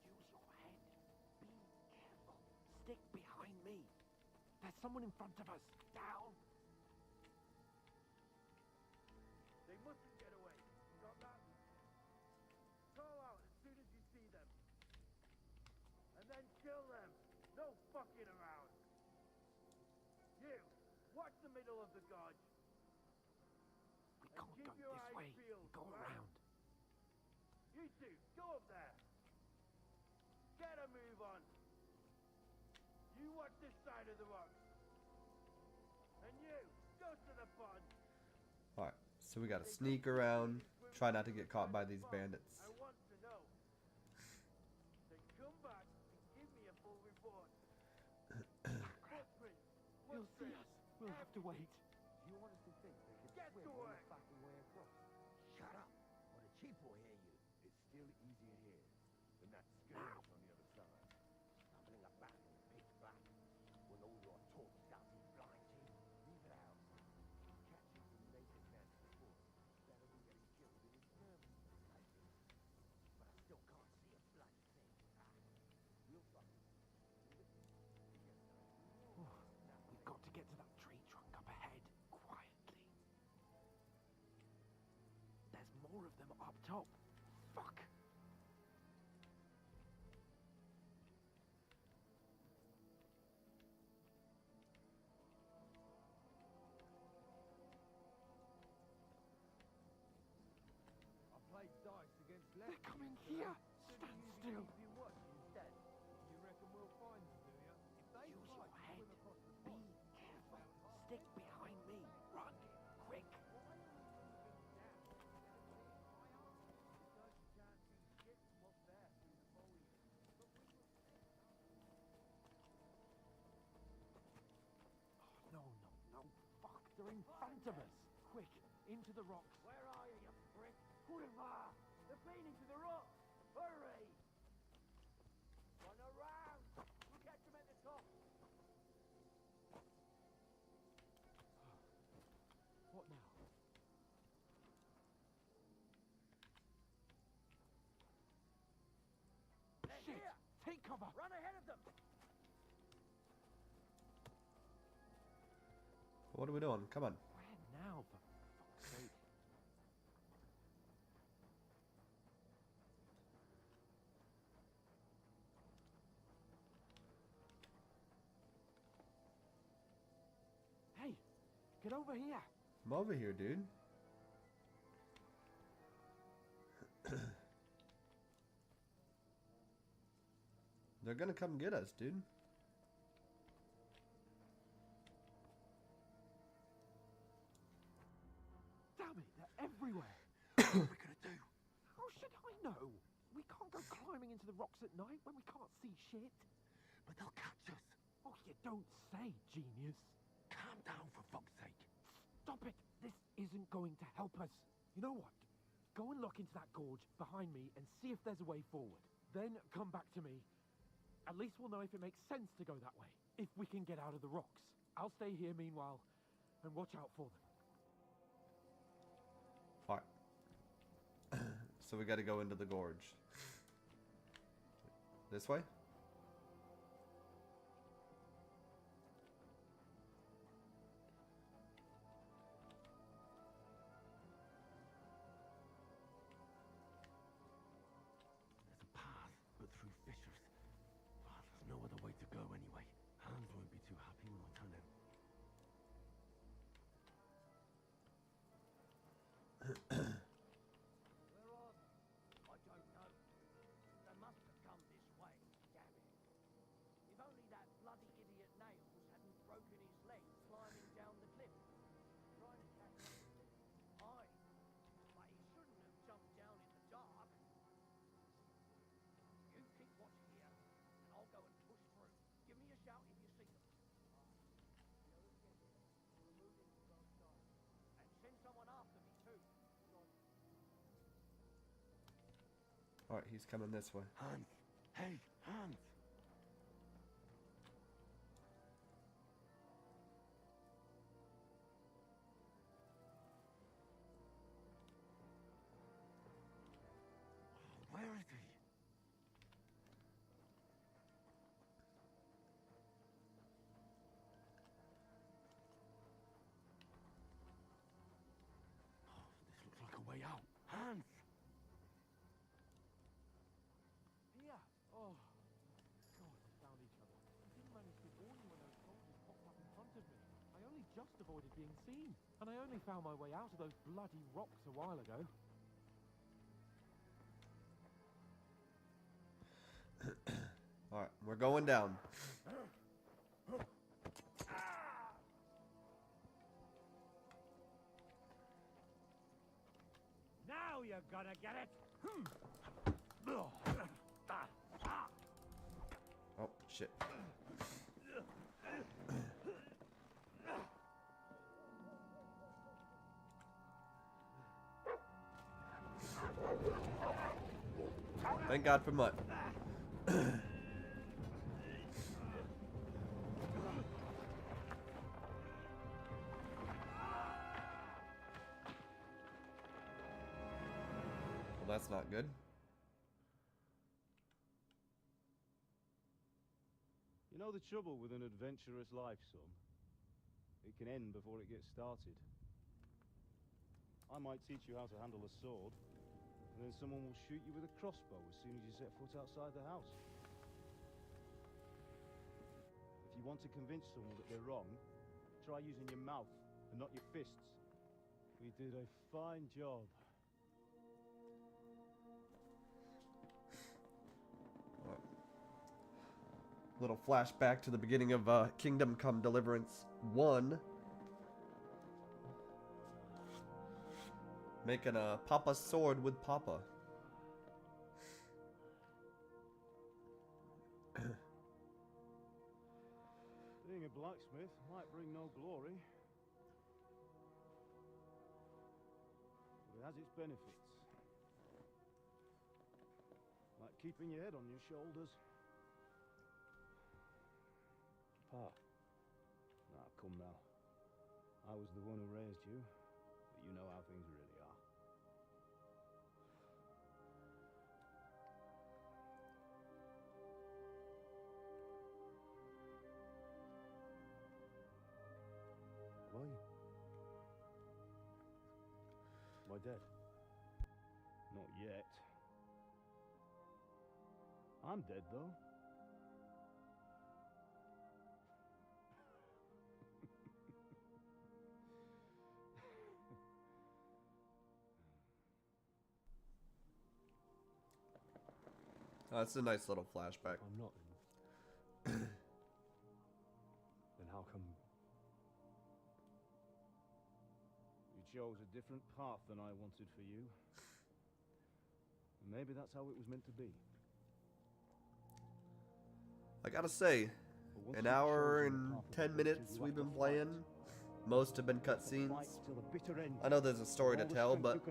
Use your head. Be careful. Stick behind me. There's someone in front of us. Down. They mustn't get away. Got that? Call out as soon as you see them. And then kill them. No fucking around. You, watch the middle of the gorge. We can't go this way. Go around. You two, go up there. Get a move on. You watch this side of the rocks. And you, go to the pond. Alright, so we gotta sneak around, try not to get caught by these bandits. I want to know. Then come back and give me a full report. Footprints. He'll see us. We'll have to wait. You honestly think they can Get swim to on work. the fucking way across? Shut up, or the chief will hear you. It's still easier here than that skirmish on the other side. Stumbling about in the pitch black when all your talk started blinding. Leave it out. Catching some naked men before. Better than getting killed in his nerves. I think. But I still can't see a bloody thing. We'll find. We've got to get to that tree trunk up ahead, quietly. There's more of them up top. Fuck. I played dice against They're coming here. Stand still. You watch instead. You reckon we'll find them, do you? If they Use your fight, head. swim across the Be pond. careful. Stick behind me. Run. Quick. No. Fuck. They're in front of us. Quick. Into the rocks. Where are you, you prick? Hurrah! They're feeding to the rock! Hurry! Run around! We'll catch them at the top! What now? They're Shit! here! Take cover! Run ahead of them! What are we doing? Come on. Where now, for fuck's sake? Hey, get over here. I'm over here, dude. They're gonna come get us, dude. me. They're everywhere. What are we gonna do? How should I know? We can't go climbing into the rocks at night when we can't see shit. But they'll catch us. Oh, you don't say, genius. Calm down, for fuck's sake. Stop it. This isn't going to help us. You know what? Go and look into that gorge behind me and see if there's a way forward. Then come back to me. At least we'll know if it makes sense to go that way. If we can get out of the rocks. I'll stay here meanwhile and watch out for them. Alright. So we gotta go into the gorge. This way? There's a path, but through fissures. Well, there's no other way to go anyway. Hans won't be too happy when I turn out. Where are they? I don't know. They must have come this way, damn it. If only that bloody idiot Nails hadn't broken his leg climbing down the cliff. Trying to catch up. Aye, but he shouldn't have jumped down in the dark. You keep watch here, and I'll go and push through. Give me a shout if you see them. The others get here. We're moving to both sides. And send someone after me too. Alright, he's coming this way. Hans! Hey, Hans! Where is he? Oh, this looks like a way out. Hans! Here. Oh, God, we found each other. I didn't manage to warn you when those soldiers popped up in front of me. I only just avoided being seen. And I only found my way out of those bloody rocks a while ago. Alright, we're going down. Now you're gonna get it! Oh, shit. Thank God for mud. Well, that's not good. You know the trouble with an adventurous life, son? It can end before it gets started. I might teach you how to handle a sword, and then someone will shoot you with a crossbow as soon as you set foot outside the house. If you want to convince someone that they're wrong, try using your mouth and not your fists. We did a fine job. Little flashback to the beginning of Kingdom Come Deliverance 1. Making a Papa sword with Papa. Being a blacksmith might bring no glory, but it has its benefits. Like keeping your head on your shoulders. Pa. Nah, come now. I was the one who raised you, but you know how things really are. Why? Am I dead? Not yet. I'm dead, though. Oh, that's a nice little flashback. I'm not, then. Then how come you chose a different path than I wanted for you. Maybe that's how it was meant to be. I gotta say, an hour and 10 minutes we've been playing. Most have been cutscenes. I know there's a story to tell, but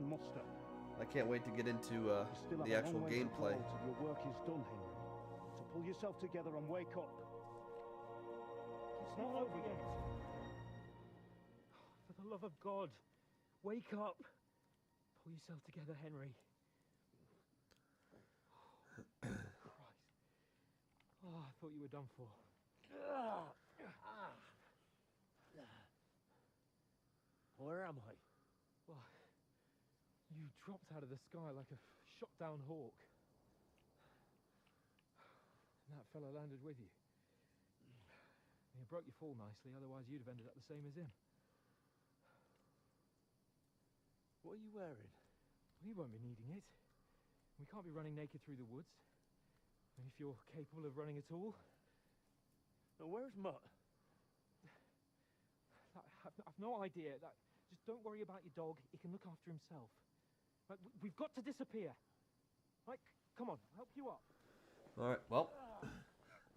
I can't wait to get into the actual gameplay. Your work is done, Henry. So pull yourself together and wake up. It's not over yet. For the love of God, wake up. Pull yourself together, Henry. Christ. Oh, I thought you were done for. Where am I? Well, you dropped out of the sky like a shot-down hawk. And that fella landed with you. You broke your fall nicely, otherwise you'd have ended up the same as him. What are you wearing? We won't be needing it. We can't be running naked through the woods. And if you're capable of running at all. Now, where's Mutt? I've no idea. Just don't worry about your dog. He can look after himself. Right, we've got to disappear. Right, come on, I'll help you up. Alright, well,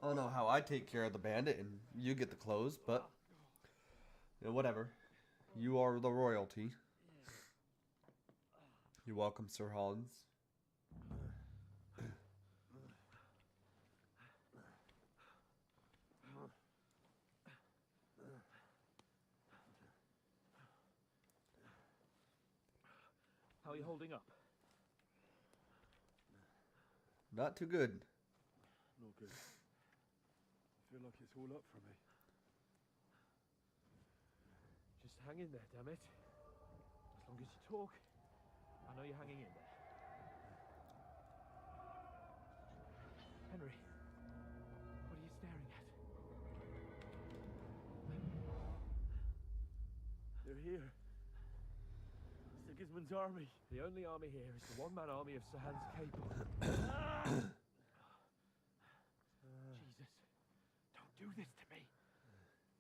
I don't know how I take care of the bandit and you get the clothes, but, you know, whatever. You are the royalty. You're welcome, Sir Hans. How are you holding up? Not too good. Not good. I feel like it's all up for me. Just hang in there, damn it. As long as you talk, I know you're hanging in there. Henry, what are you staring at? They're here. Sigismund's army. The only army here is the one-man army of Sir Hans Capel. Jesus, don't do this to me.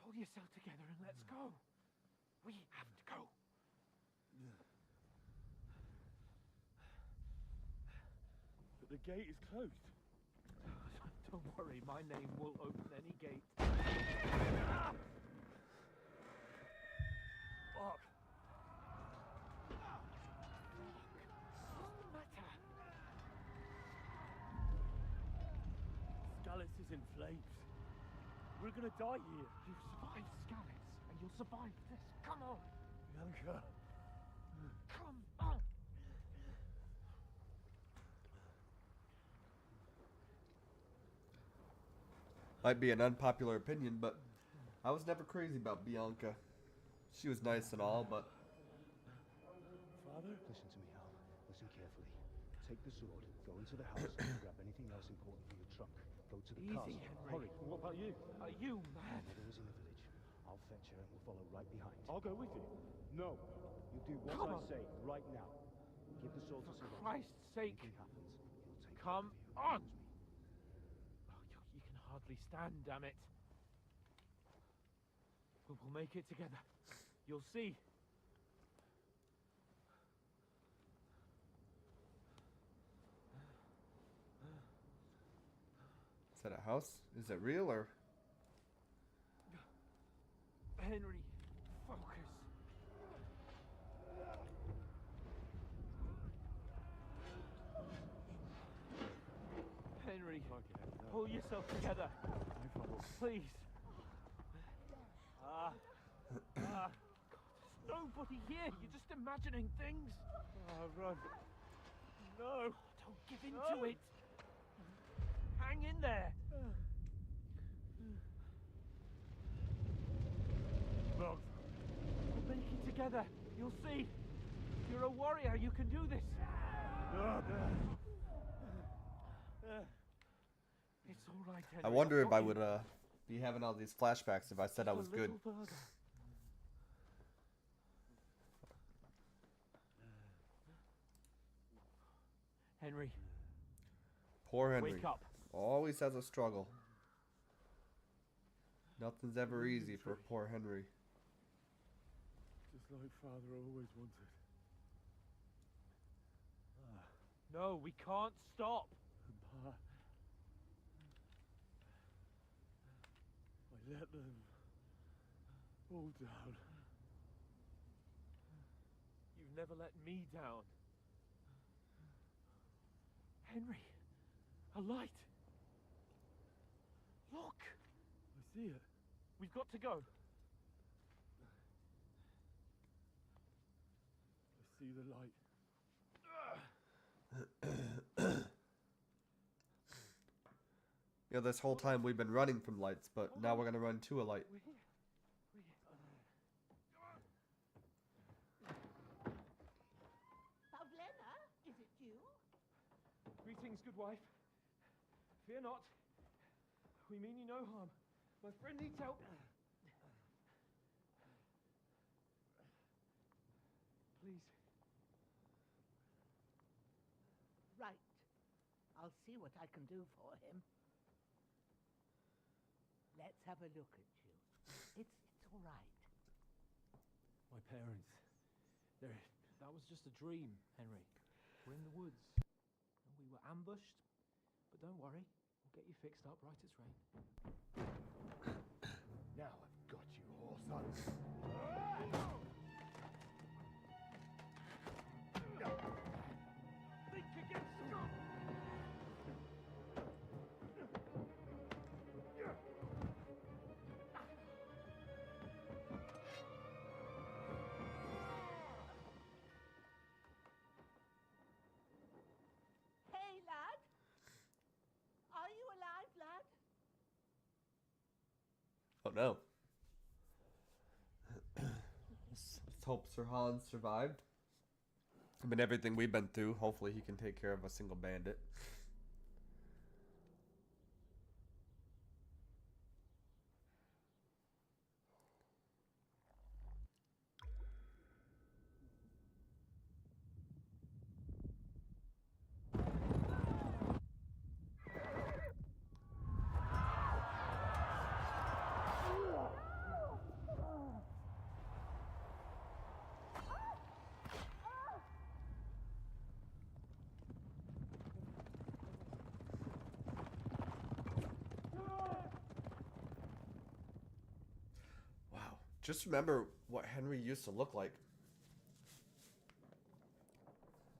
Pull yourself together and let's go. We have to go. But the gate is closed. Don't worry, my name will open any gate. Fuck. Skalitz is in flames. We're gonna die here. You survived Skalitz, and you'll survive this. Come on! Bianca. Come on! Might be an unpopular opinion, but I was never crazy about Bianca. She was nice and all, but... Father? Listen to me, Hal. Listen carefully. Take the sword, go into the house, and grab anything else important from the trunk. Go to the Easy, castle. Henry. Hurry. What about you? Are you mad? Mother is in the village. I'll fetch her and we'll follow right behind. I'll go with you. No. You do what Come I on. say right now. Give the sword to For Sir Christ's sake. Anything happens, he'll take Come care of on! me. Oh, you can hardly stand, damn it. We'll make it together. You'll see. Is that a house? Is it real or... Henry, focus. Henry, pull yourself together. Please. God, there's nobody here. You're just imagining things. Run. No. Don't give in to it. Hang in there. Run. We'll make it together. You'll see. You're a warrior. You can do this. It's all right, Henry. I wonder I've if got I you. would be having all these flashbacks if I said I was A good. little further. Henry, Poor Henry. wake up. Always has a struggle. Nothing's ever easy for poor Henry. Just like Father always wanted. No, we can't stop. Pa, I let them all down. You've never let me down. Henry, a light. Look, I see it. we've got to go. I see the light. You know, this whole time we've been running from lights, but now we're gonna run to a light. We're here. We're here. Pavlena, is it you? Greetings, good wife. Fear not. We mean you no harm. My friend needs help. Please. Right. I'll see what I can do for him. Let's have a look at you. It's all right. My parents. That was just a dream, Henry. We're in the woods. And we were ambushed. But don't worry. We'll get you fixed up right as rain. Now I've got you, whoreson. Think again, scum! Hey, lad. Are you alive, lad? Oh no. Let's hope Sir Hans survived. I mean, everything we've been through, hopefully he can take care of a single bandit. Wow. Just remember what Henry used to look like.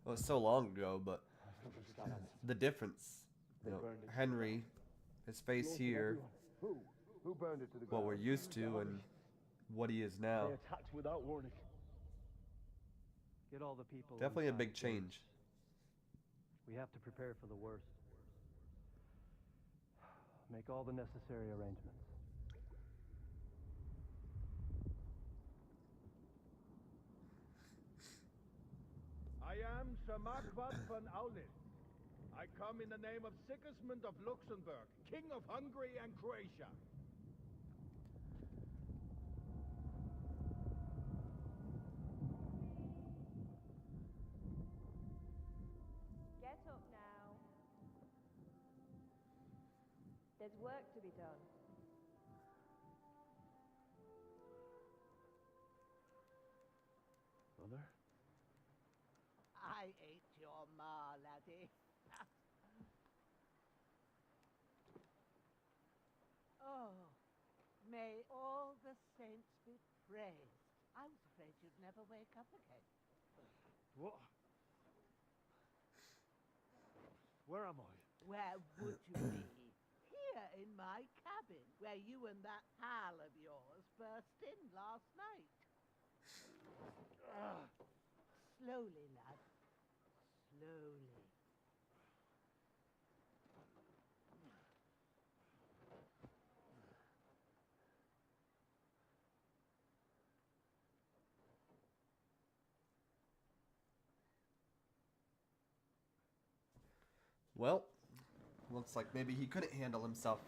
It was so long ago, but the difference. You know, Henry, his face here, Who burned it to the what ground? we're used to, and what he is now. They attacked without warning. Get all the people. Definitely a inside, big please. change. We have to prepare for the worst. Make all the necessary arrangements. I am Sir Marquardt von Aulitz. I come in the name of Sigismund of Luxembourg, King of Hungary and Croatia. Get up now. There's work to be done. Mother? I ain't your ma, laddie. Oh, may all the saints be praised. I was afraid you'd never wake up again. What? Where am I? Where would you be? Here in my cabin, where you and that pal of yours burst in last night. Slowly, lad. Slowly. Well, looks like maybe he couldn't handle himself.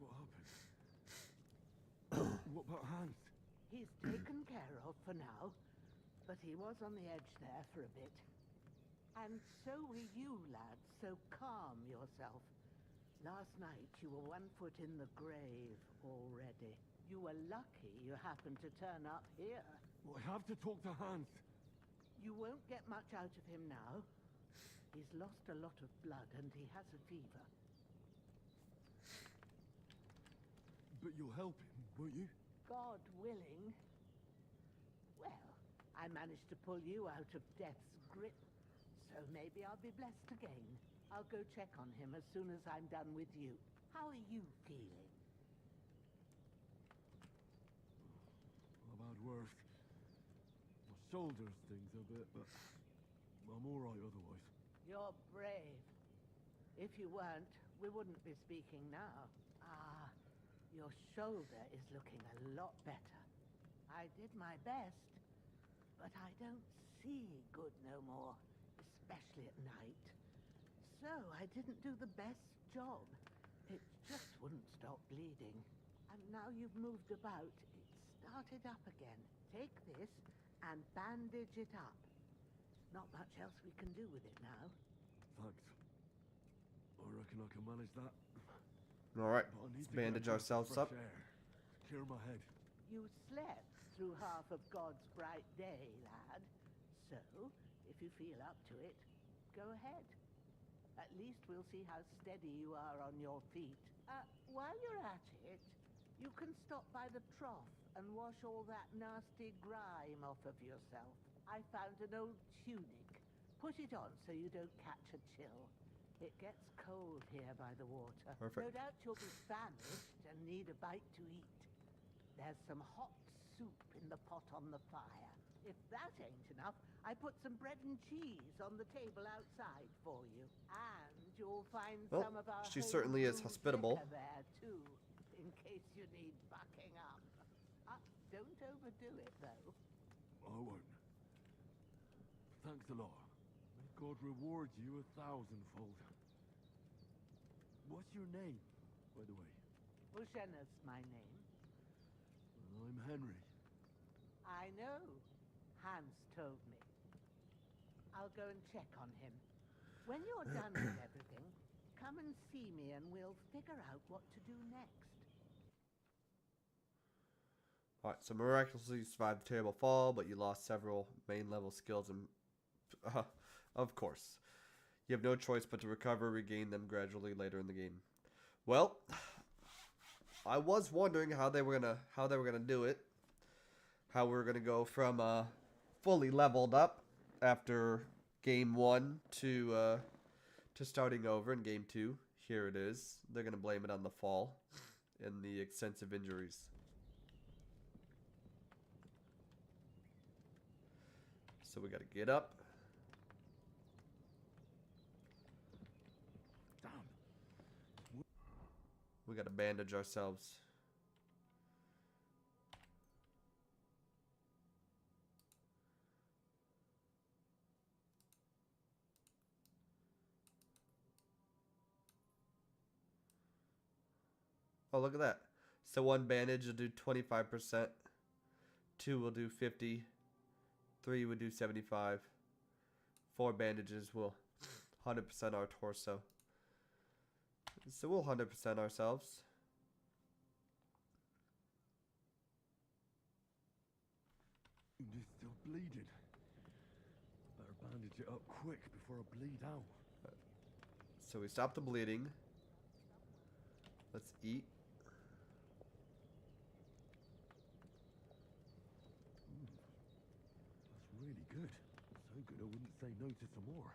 What happened? What about Hans? He's taken care of for now, but he was on the edge there for a bit. And so were you, lad, so calm yourself. Last night you were 1 foot in the grave already. You were lucky you happened to turn up here. Well, I have to talk to Hans. You won't get much out of him now. He's lost a lot of blood and he has a fever. But you'll help him, won't you? God willing. Well, I managed to pull you out of death's grip, so maybe I'll be blessed again. I'll go check on him as soon as I'm done with you. How are you feeling? I've had worse. My shoulder stings a bit, but I'm all right otherwise. You're brave. If you weren't, we wouldn't be speaking now. Ah, your shoulder is looking a lot better. I did my best, but I don't see good no more, especially at night. So I didn't do the best job. It just wouldn't stop bleeding. And now you've moved about, it started up again. Take this and bandage it up. Not much else we can do with it now. Thanks. I reckon I can manage that. Alright, But I need let's to get bandage a breath of ourselves fresh up. air to clear my head. You slept through half of God's bright day, lad. So, if you feel up to it, go ahead. At least we'll see how steady you are on your feet. While you're at it, you can stop by the trough and wash all that nasty grime off of yourself. I found an old tunic. Put it on so you don't catch a chill. It gets cold here by the water. Perfect. No doubt you'll be famished and need a bite to eat. There's some hot soup in the pot on the fire. If that ain't enough, I put some bread and cheese on the table outside for you. And you'll find Well, some of our she certainly is home-brewed hospitable. liquor there, too, in case you need bucking up. Don't overdo it, though. I won't. Thanks a lot. May God reward you 1,000-fold. What's your name, by the way? Ushena's my name. Well, I'm Henry. I know. Hans told me. I'll go and check on him. When you're done with everything, come and see me and we'll figure out what to do next. Alright, so miraculously you survived the terrible fall, but you lost several main level skills and of course. You have no choice but to recover, regain them gradually later in the game. Well, I was wondering how they were gonna do it. How we were gonna go from fully leveled up after game 1 to starting over in game 2. Here it is. They're gonna blame it on the fall and the extensive injuries. So we gotta get up. Damn. We gotta bandage ourselves. Oh, look at that. So one bandage will do 25%. 2 will do 50. 3 would do 75. 4 bandages will 100% our torso. So we'll 100% ourselves. You're still bleeding. Better bandage it up quick before I bleed out. So we stop the bleeding. Let's eat. That's really good. So good I wouldn't say no to some more.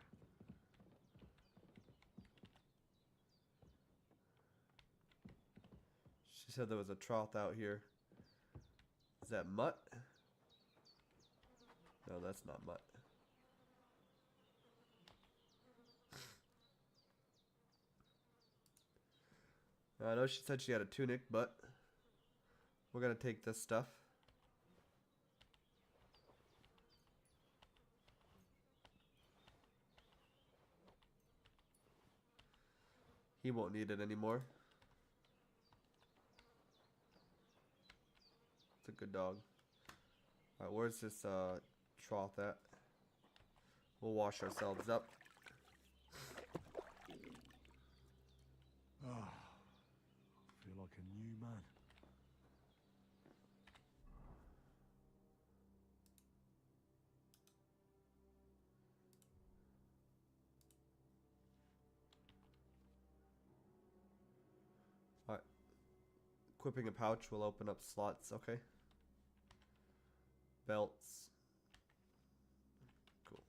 She said there was a trough out here. Is that mutt? No, that's not mutt. I know she said she had a tunic, but we're gonna take this stuff. He won't need it anymore. It's a good dog. Alright, where's this trough at? We'll wash ourselves up. Ah, man. Alright. Equipping a pouch will open up slots, okay. Belts. Cool.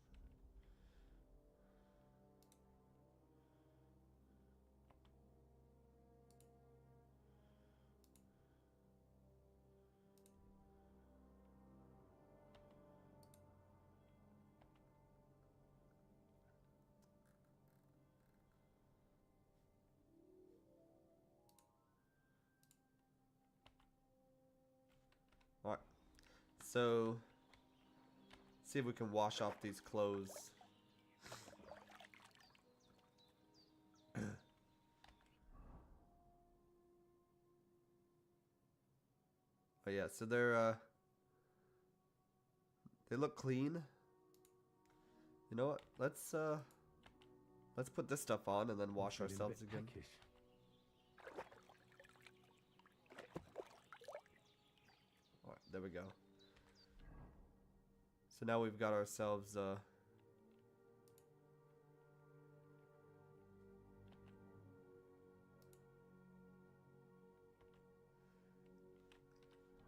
Alright. So, see if we can wash off these clothes. Oh yeah, so they're they look clean. You know what? Let's put this stuff on and then wash Feeling a ourselves bit again. peckish. Alright, there we go. So now we've got ourselves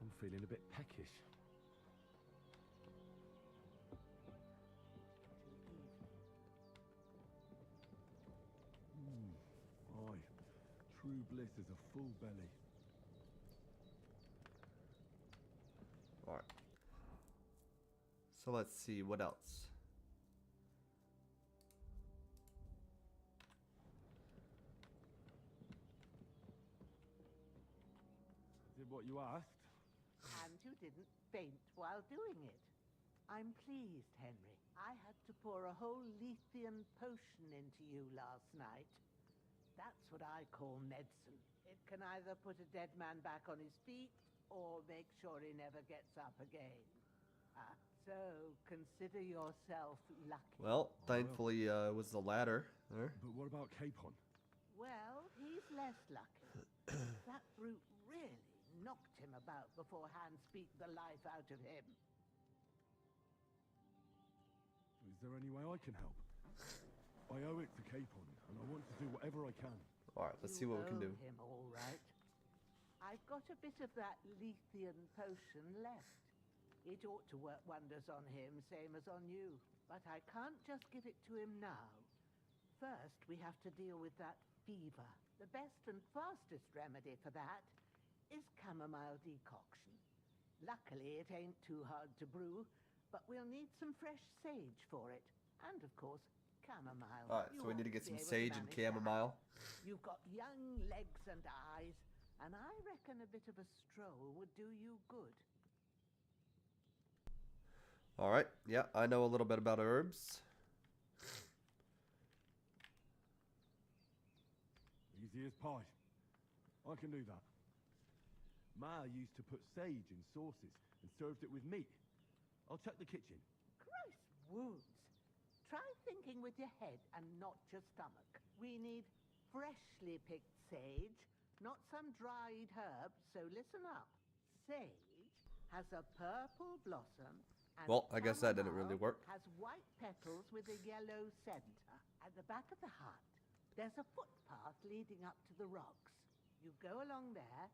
I'm feeling a bit peckish. Aye. True bliss is a full belly. alright. So let's see what else. Did what you asked? And you didn't faint while doing it. I'm pleased, Henry. I had to pour a whole Lethean potion into you last night. That's what I call medicine. It can either put a dead man back on his feet, or make sure he never gets up again. So, consider yourself lucky. Well, thankfully it was the latter there. But what about Capon? Well, he's less lucky. That brute really knocked him about before Hans beat the life out of him. Is there any way I can help? I owe it to Capon, and I want to do whatever I can. Alright, let's see what we can do. Him all right. I've got a bit of that Lethean potion left. It ought to work wonders on him, same as on you. But I can't just give it to him now. First, we have to deal with that fever. The best and fastest remedy for that is chamomile decoction. Luckily, it ain't too hard to brew, but we'll need some fresh sage for it. And, of course, chamomile. Alright, so we need to get some sage and chamomile. You've got young legs and eyes, and I reckon a bit of a stroll would do you good. Alright, yeah, I know a little bit about herbs. Easy as pie. I can do that. Ma used to put sage in sauces and served it with meat. I'll check the kitchen. Christ wounds. Try thinking with your head and not your stomach. We need freshly picked sage, not some dried herb, so listen up. Sage has a purple blossom, and Well, I guess that didn't really chamomile work. has white petals with a yellow center. At the back of the hut, there's a footpath leading up to the rocks. You go along there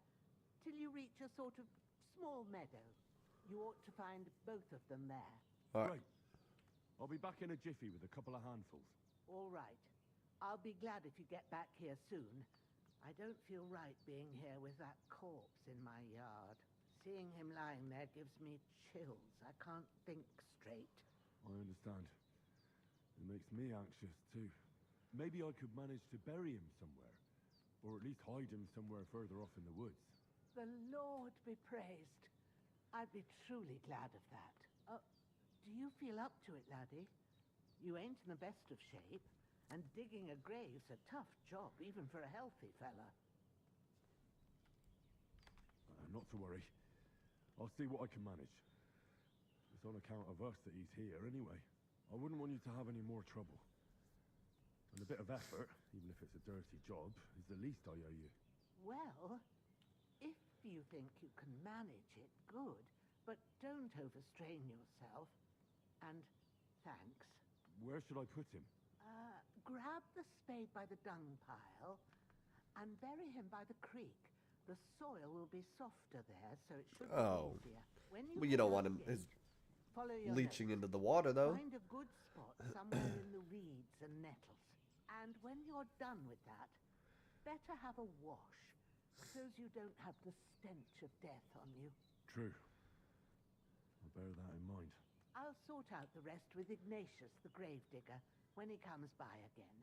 till you reach a sort of small meadow. You ought to find both of them there. Alright. Great. I'll be back in a jiffy with a couple of handfuls. All right. I'll be glad if you get back here soon. I don't feel right being here with that corpse in my yard. Seeing him lying there gives me chills. I can't think straight. I understand. It makes me anxious, too. Maybe I could manage to bury him somewhere. Or at least hide him somewhere further off in the woods. The Lord be praised. I'd be truly glad of that. Do you feel up to it, laddie? You ain't in the best of shape, and digging a grave's a tough job, even for a healthy fella. Not to worry. I'll see what I can manage. It's on account of us that he's here anyway. I wouldn't want you to have any more trouble. And a bit of effort, even if it's a dirty job, is the least I owe you. Well, think you can manage it, good. But don't overstrain yourself. And thanks. Where should I put him? Grab the spade by the dung pile and bury him by the creek. The soil will be softer there, so it should be easier. When Well, you don't want him follow your leaching nose. into the water, though. Find a good spot somewhere in the reeds and nettles. And when you're done with that, better have a wash, so you don't have the stench of death on you. True. I'll bear that in mind. I'll sort out the rest with Ignatius, the gravedigger, when he comes by again,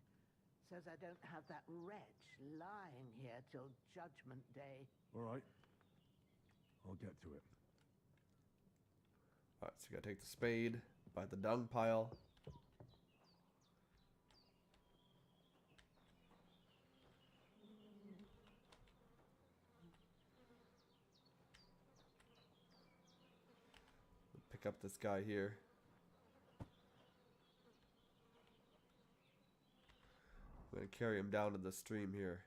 so as I don't have that wretch lying here till Judgment Day. All right. I'll get to it. Alright, so you gotta take the spade by the dung pile. Pick up this guy here. I'm gonna carry him down to the stream here.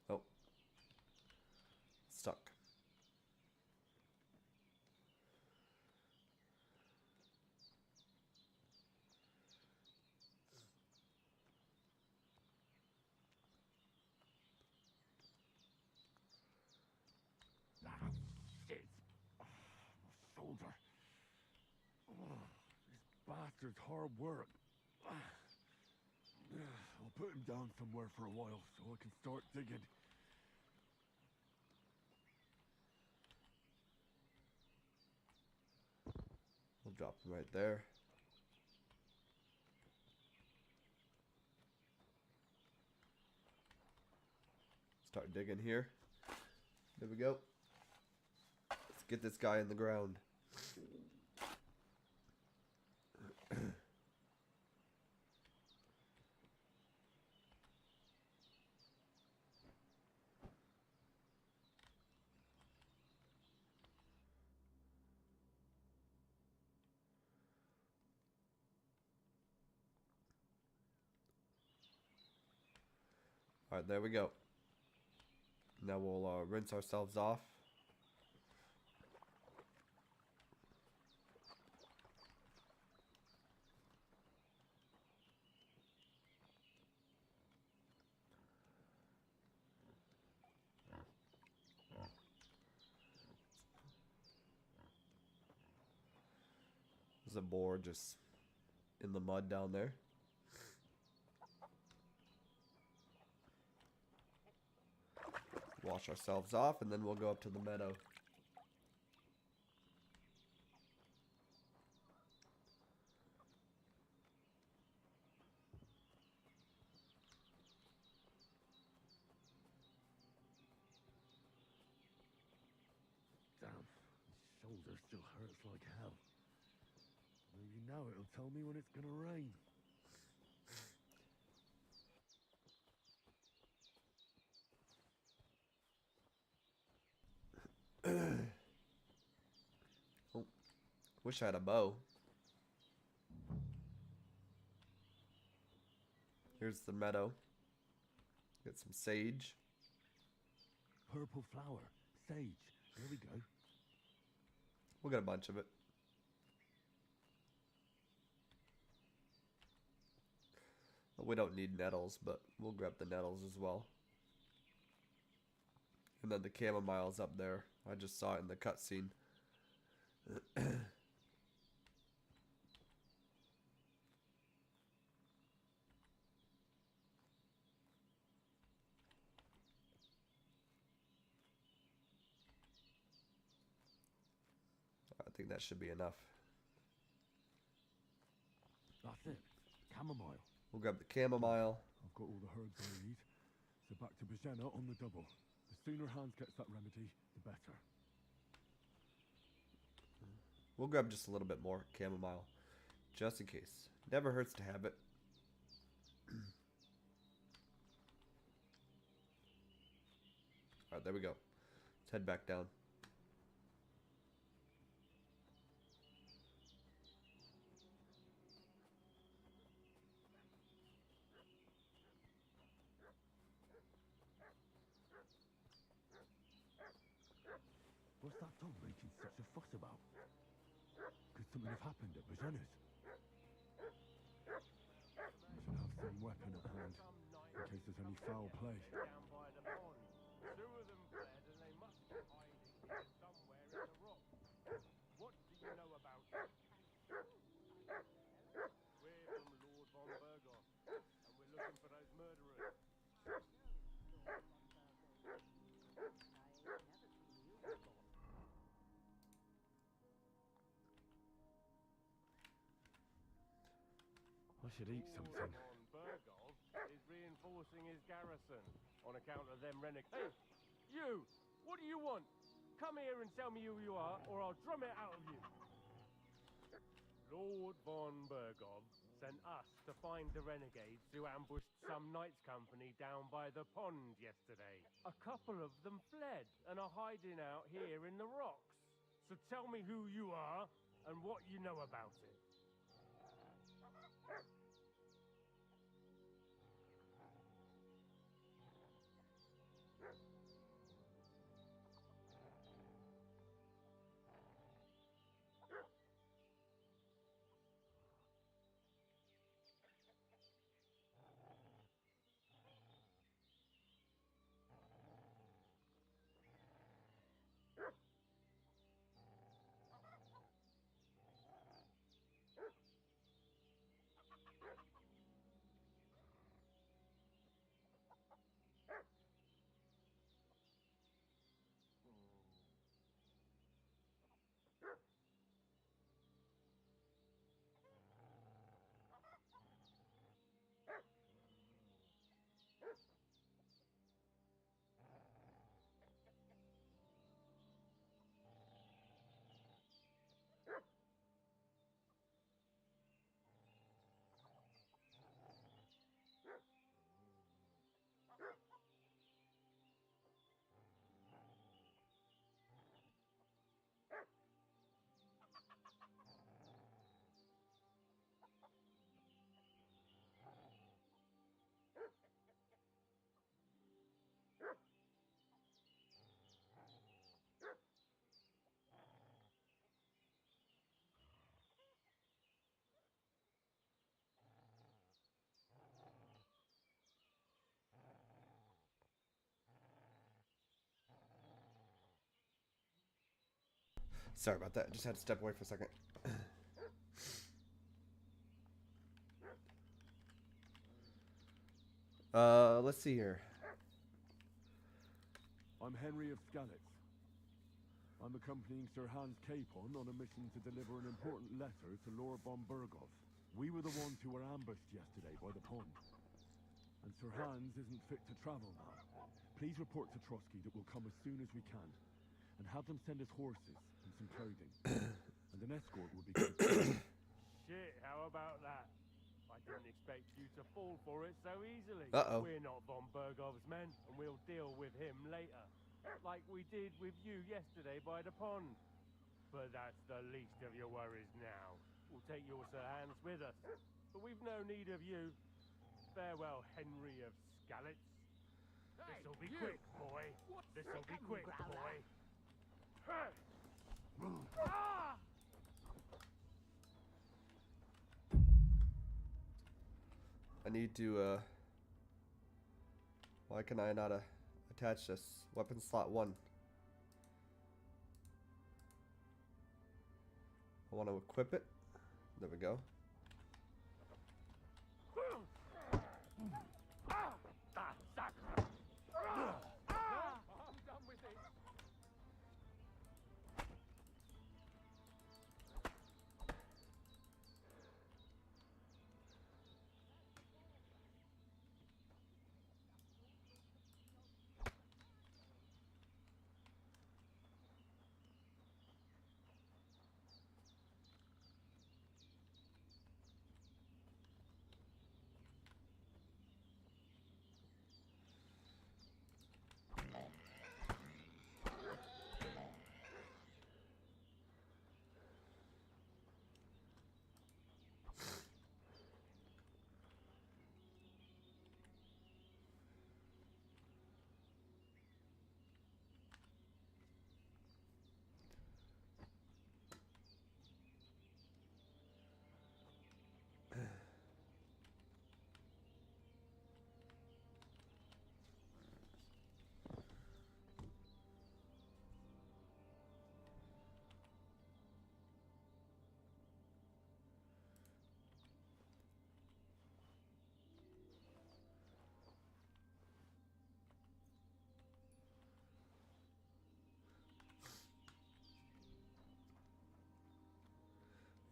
Oh. Stuck. Shit. My shoulder. This bastard's hard work. I'll put him down somewhere for a while so I can start digging. We'll drop him right there. Start digging here. There we go. Let's get this guy in the ground. Alright, there we go. Now we'll rinse ourselves off. There's a boar just in the mud down there. Wash ourselves off, and then we'll go up to the meadow. Damn, my shoulder still hurts like hell. Maybe now it'll tell me when it's gonna rain. Oh, wish I had a bow. Here's the meadow. Get some sage. Purple flower, sage. There we go. We'll get a bunch of it. We don't need nettles, but we'll grab the nettles as well. And then the chamomile's up there. I just saw it in the cutscene. I think that should be enough. That's it. Chamomile. We'll grab the chamomile. I've got all the herbs I need. So back to Bajena on the double. The sooner Hans gets that remedy, the better. We'll grab just a little bit more chamomile. Just in case. Never hurts to have it. Alright, there we go. Let's head back down. What's that dog making such a fuss about? Could something have happened at Bajena's? You should have some weapon at hand, in case there's any foul play. Down by the pond. Two of them fled and they must be hiding here somewhere in the rock. What do you know about it? We're from Lord von Burgos, and we're looking for those murderers. I should eat something. Lord von Burgos is reinforcing his garrison on account of them renegades. Hey, you! What do you want? Come here and tell me who you are, or I'll drum it out of you. Lord von Burgov sent us to find the renegades who ambushed some knights' company down by the pond yesterday. A couple of them fled and are hiding out here in the rocks. So tell me who you are and what you know about it. Sorry about that. Just had to step away for a second. Let's see here. I'm Henry of Skalitz. I'm accompanying Sir Hans Capon on a mission to deliver an important letter to Lord von Burgov. We were the ones who were ambushed yesterday by the pond. And Sir Hans isn't fit to travel now. Please report to Trotsky that we'll come as soon as we can. And have them send us horses and some clothing. And an escort will be good. Shit, how about that? I didn't expect you to fall for it so easily. Uh-oh. We're not von Burgov's men, and we'll deal with him later. Like we did with you yesterday by the pond. But that's the least of your worries now. We'll take your Sir Hans with us. But we've no need of you. Farewell, Henry of Skalitz. This'll be quick, boy. This'll be quick, boy. Hey! Ah! I need to, why can I not attach this? Weapon slot 1. I want to equip it. There we go. I'm done with this.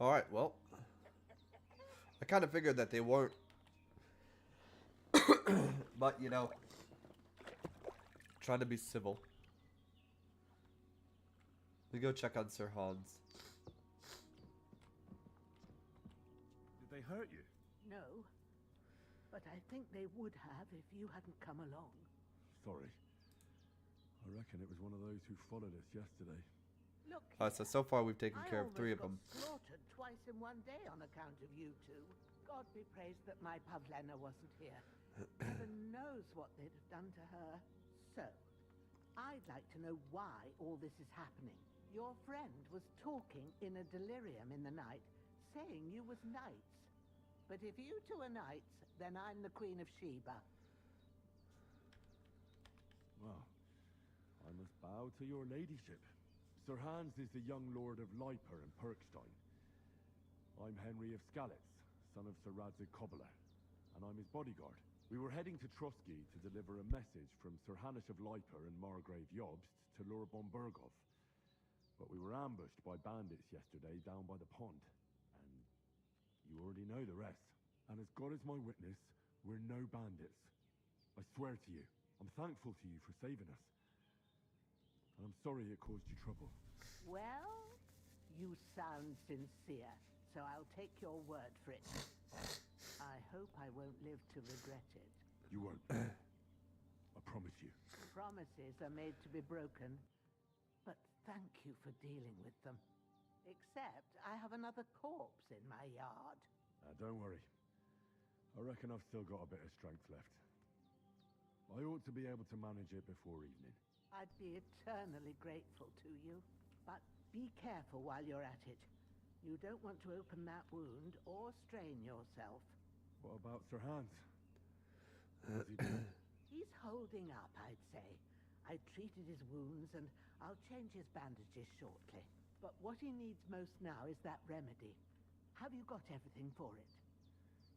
Alright, well. I kind of figured that they weren't. But, you know, trying to be civil. We go check on Sir Hans. Did they hurt you? No. But I think they would have if you hadn't come along. Sorry. I reckon it was one of those who followed us yesterday. Look, So far we've taken care of 3 of them. I slaughtered twice in one day on account of you two. God be praised that my Pavlena wasn't here. Heaven knows what they'd have done to her. So, I'd like to know why all this is happening. Your friend was talking in a delirium in the night, saying you was knights. But if you two are knights, then I'm the Queen of Sheba. Well, I must bow to your ladyship. Sir Hans is the young lord of Leiper and Perkstein. I'm Henry of Skalitz, son of Sir Radzig Cobbler, and I'm his bodyguard. We were heading to Trotsky to deliver a message from Sir Hanish of Leiper and Margrave Jobst to Lord Bombergov. But we were ambushed by bandits yesterday down by the pond, and you already know the rest. And as God is my witness, we're no bandits. I swear to you, I'm thankful to you for saving us. And I'm sorry it caused you trouble. Well, you sound sincere, so I'll take your word for it. I hope I won't live to regret it. You won't. I promise you. Promises are made to be broken, but thank you for dealing with them. Except I have another corpse in my yard. Don't worry. I reckon I've still got a bit of strength left. I ought to be able to manage it before evening. I'd be eternally grateful to you, but be careful while you're at it. You don't want to open that wound or strain yourself. What about Sir Hans? How's he doing? He's holding up, I'd say. I treated his wounds and I'll change his bandages shortly. But what he needs most now is that remedy. Have you got everything for it?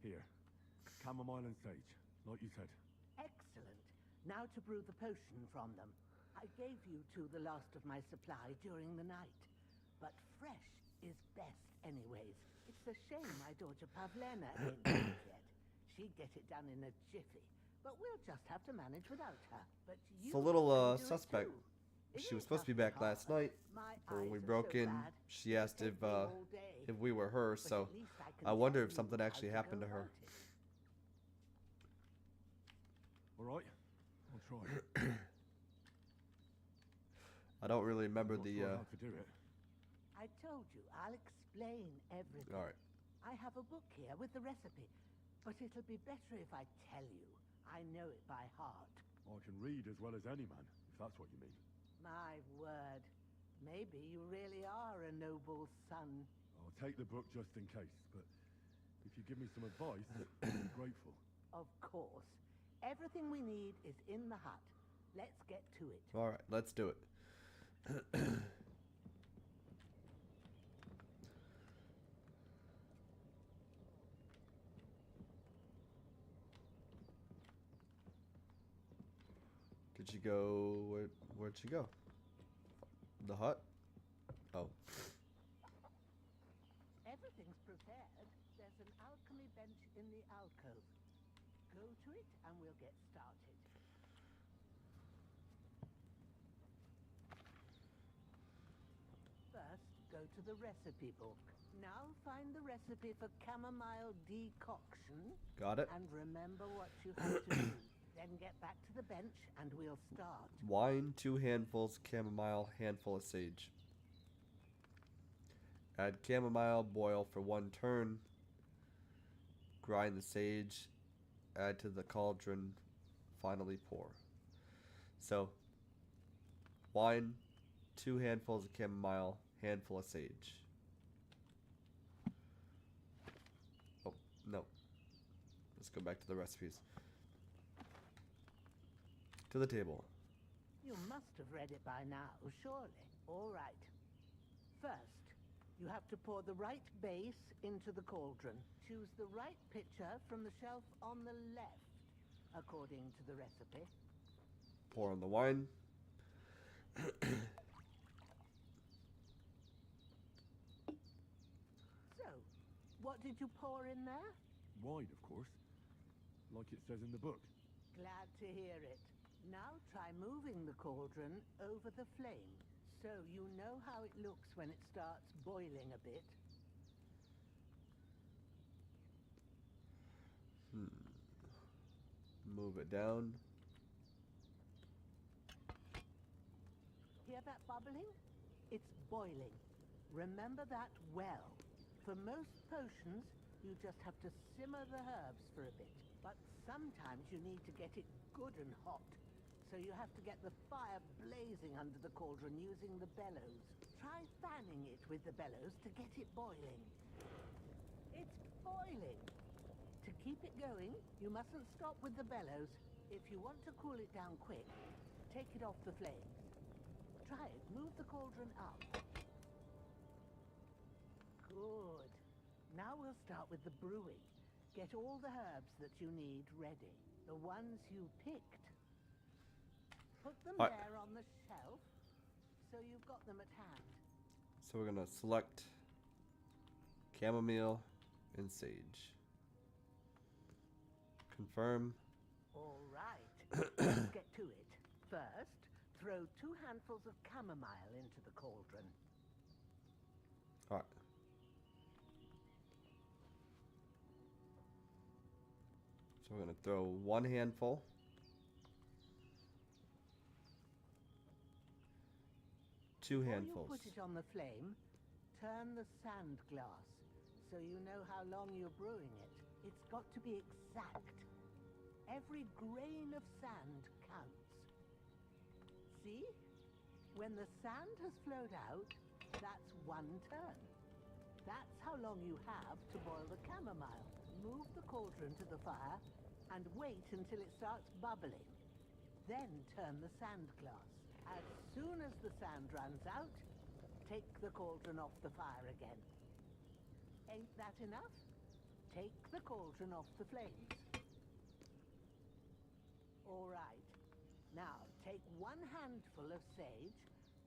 Here. Chamomile and sage, like you said. Excellent. Now to brew the potion from them. I gave you two the last of my supply during the night. But fresh is best anyways. It's a shame my daughter Pavlena ain't back yet. She'd get it done in a jiffy. But we'll just have to manage without her. But you It's a little can do it suspect. too. She was supposed to be back last night. When we broke in, she asked if we were her, so I wonder if something actually happened to her. All right, I'll try. I don't really remember I'm not the. sure how to do it. I told you, I'll explain everything. All right. I have a book here with the recipe, but it'll be better if I tell you. I know it by heart. I can read as well as any man, if that's what you mean. My word. Maybe you really are a noble son. I'll take the book just in case, but if you give me some advice, I'll be grateful. Of course. Everything we need is in the hut. Let's get to it. All right, let's do it. Did you go? Where'd she go? The hut? Oh. Everything's prepared. There's an alchemy bench in the alcove. Go to it and we'll get started. First, go to the recipe book. Now find the recipe for chamomile decoction. Got it. And remember what you have to do. Then get back to the bench and we'll start. Wine, 2 handfuls, chamomile, handful of sage. Add chamomile, boil for 1 turn. Grind the sage. Add to the cauldron. Finally pour. So, wine, 2 handfuls of chamomile, handful of sage. Oh, no. Let's go back to the recipes. To the table. You must have read it by now, surely. All right. First, you have to pour the right base into the cauldron. Choose the right pitcher from the shelf on the left, according to the recipe. Pour on the wine. So, What did you pour in there? Wine, of course. Like it says in the book. Glad to hear it. Now try moving the cauldron over the flame, so you know how it looks when it starts boiling a bit. Move it down. Hear that bubbling? It's boiling. Remember that well. For most potions, you just have to simmer the herbs for a bit. But sometimes you need to get it good and hot. So you have to get the fire blazing under the cauldron using the bellows. Try fanning it with the bellows to get it boiling. It's boiling. To keep it going, you mustn't stop with the bellows. If you want to cool it down quick, take it off the flames. Try it. Move the cauldron up. Good. Now we'll start with the brewing. Get all the herbs that you need ready. The ones you picked. Put them there on the shelf, so you've got them at hand. So we're gonna select chamomile and sage. Confirm. All right. Let's get to it. First, throw 2 handfuls of chamomile into the cauldron. Alright. So we're gonna throw 1 handful. 2 handfuls. Before you put it on the flame, turn the sand glass so you know how long you're brewing it. It's got to be exact. Every grain of sand counts. See? When the sand has flowed out, that's 1 turn. That's how long you have to boil the chamomile. Move the cauldron to the fire and wait until it starts bubbling. Then turn the sand glass. As soon as the sand runs out, take the cauldron off the fire again. Ain't that enough? Take the cauldron off the flames. All right. Now, take 1 handful of sage,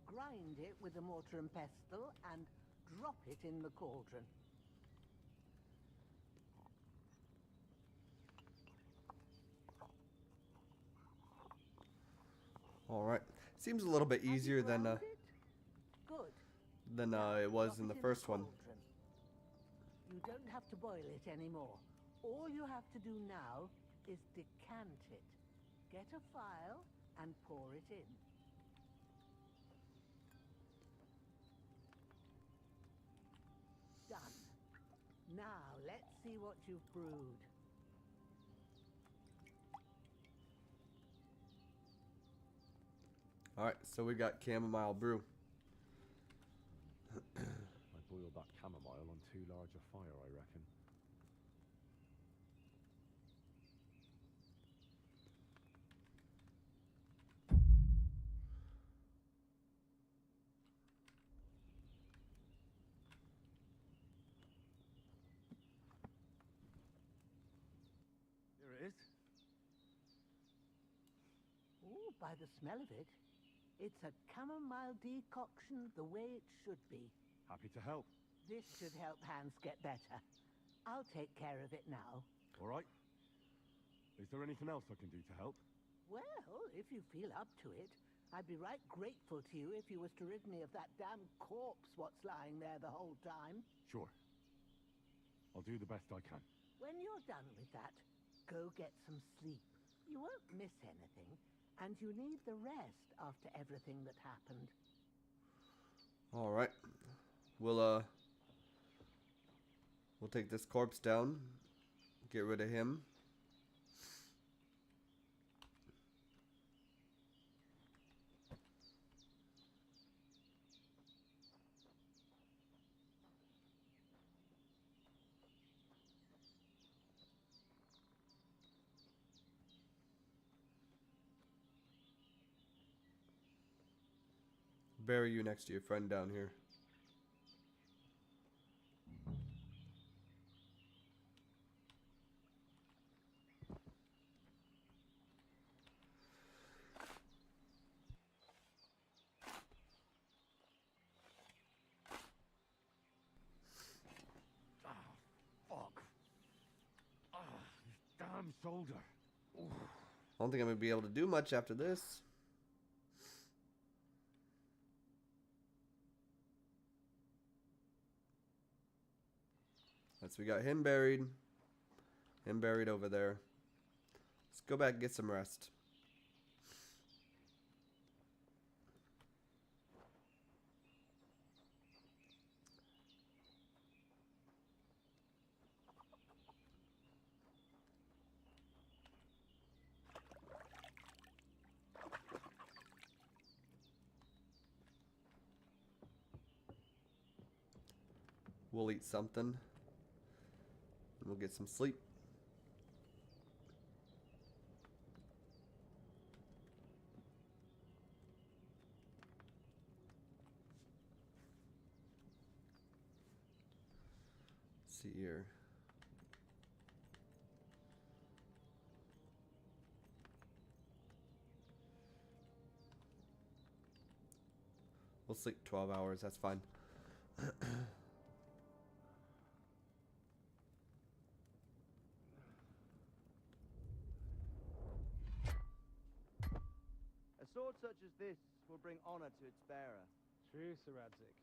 grind it with a mortar and pestle, and drop it in the cauldron. All right. Seems a little bit easier than Good. it was in the first one. You don't have to boil it anymore. All you have to do now is decant it. Get a phial and pour it in. Done. Now let's see what you've brewed. Alright, so we got chamomile brew. I boiled that chamomile on too large a fire, I reckon. Here it is. Ooh, by the smell of it, it's a chamomile decoction the way it should be. Happy to help. This should help Hans get better. I'll take care of it now. All right. Is there anything else I can do to help? Well, if you feel up to it, I'd be right grateful to you if you was to rid me of that damn corpse what's lying there the whole time. Sure. I'll do the best I can. When you're done with that, go get some sleep. You won't miss anything, and you need the rest after everything that happened. Alright. We'll take this corpse down. Get rid of him. Bury you next to your friend down here. shoulder. I don't think I'm gonna be able to do much after this. So we got him buried. Him buried over there. Let's go back and get some rest. We'll eat something. And we'll get some sleep. Let's see here. We'll sleep 12 hours, that's fine. A sword such as this will bring honor to its bearer. True, Sir Radzik.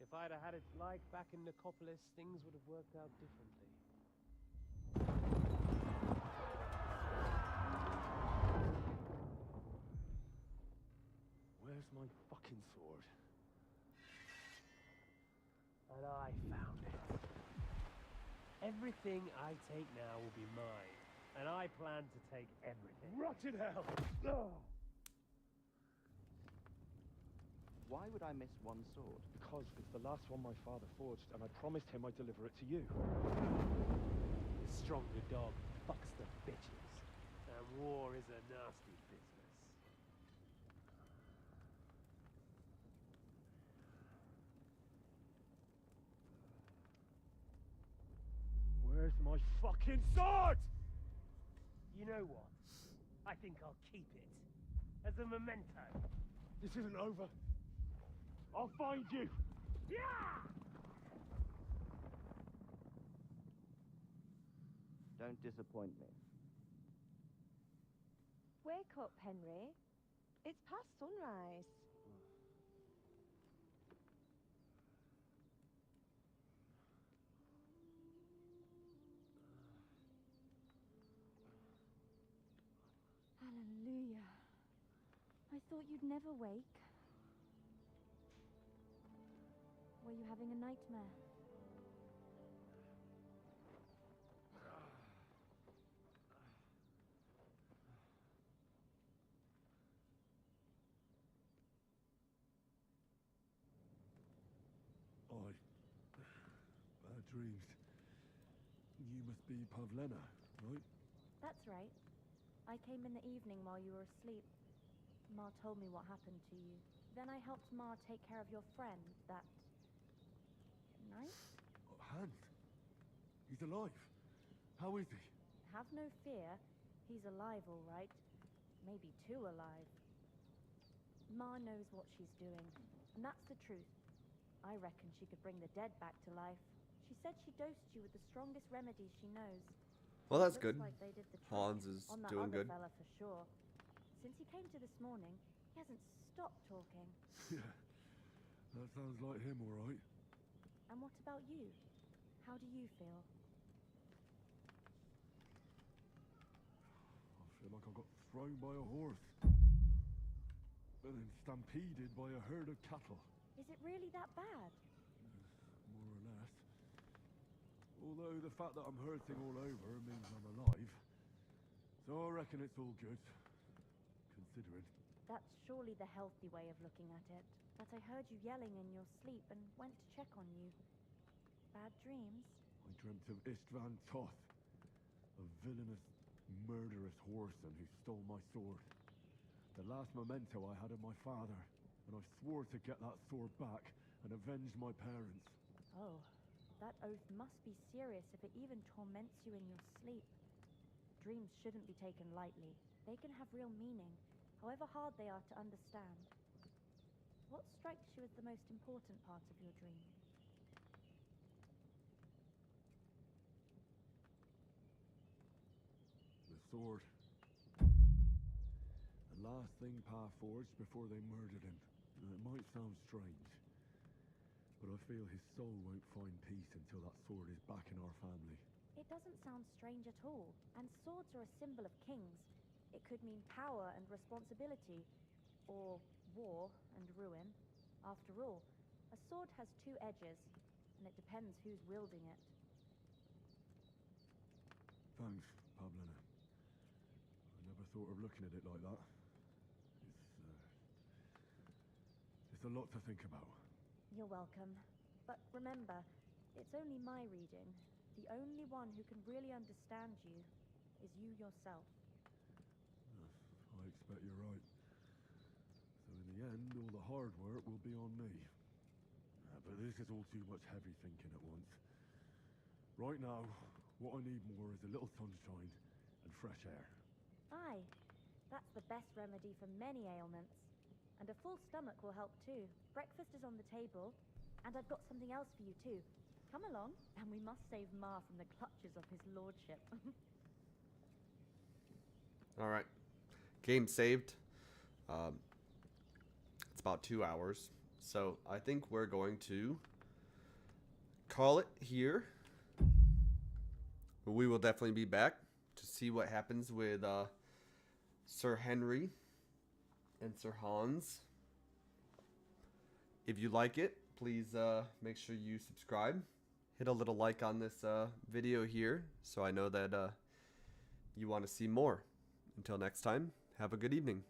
If I'd have had its like back in Nicopolis, things would have worked out differently. Where's my fucking sword? And I found it. Everything I take now will be mine, and I plan to take everything. Rotted hell! Why would I miss one sword? Because it's the last one my father forged, and I promised him I'd deliver it to you. The stronger dog fucks the bitches, and war is a nasty business. Where's my fucking sword? You know what? I think I'll keep it. As a memento. This isn't over. I'll find you! Yeah! Don't disappoint me. Wake up, Henry. It's past sunrise. Hallelujah. I thought you'd never wake. Were you having a nightmare? Bad dreams. You must be Pavlena, right? That's right. I came in the evening while you were asleep. Ma told me what happened to you. Then I helped Ma take care of your friend, that... knight? Hand? He's alive. How is he? Have no fear. He's alive, all right. Maybe too alive. Ma knows what she's doing, and that's the truth. I reckon she could bring the dead back to life. She said she dosed you with the strongest remedies she knows. Well, that's Looks good. like they did the trick Hans is on that doing other good. fella for sure. Since he came to this morning, he hasn't stopped talking. Yeah, that sounds like him, all right. And what about you? How do you feel? I feel like I got thrown by a horse. And then stampeded by a herd of cattle. Is it really that bad? More or less. Although the fact that I'm hurting all over means I'm alive. So I reckon it's all good. Considering. That's surely the healthy way of looking at it. But I heard you yelling in your sleep and went to check on you. Bad dreams? I dreamt of Istvan Toth, a villainous, murderous whoreson who stole my sword. The last memento I had of my father, and I swore to get that sword back and avenge my parents. Oh, that oath must be serious if it even torments you in your sleep. Dreams shouldn't be taken lightly. They can have real meaning, however hard they are to understand. What strikes you as the most important part of your dream? The sword. The last thing Pa forged before they murdered him. Now, it might sound strange, but I feel his soul won't find peace until that sword is back in our family. It doesn't sound strange at all, and swords are a symbol of kings. It could mean power and responsibility, or war and ruin. After all, a sword has two edges, and it depends who's wielding it. Thanks, Pavlina. I never thought of looking at it like that. It's a lot to think about. You're welcome. But remember, it's only my reading. The only one who can really understand you is you yourself. I expect you're right. So in the end, all the hard work will be on me. But this is all too much heavy thinking at once. Right now, what I need more is a little sunshine and fresh air. Aye, that's the best remedy for many ailments. And a full stomach will help too. Breakfast is on the table, and I've got something else for you too. Come along, and we must save Ma from the clutches of his lordship. All right, game saved. It's about 2 hours, so I think we're going to call it here. We will definitely be back to see what happens with Sir Henry and Sir Hans. If you like it, please make sure you subscribe. Hit a little like on this video here so I know that you want to see more. Until next time, have a good evening.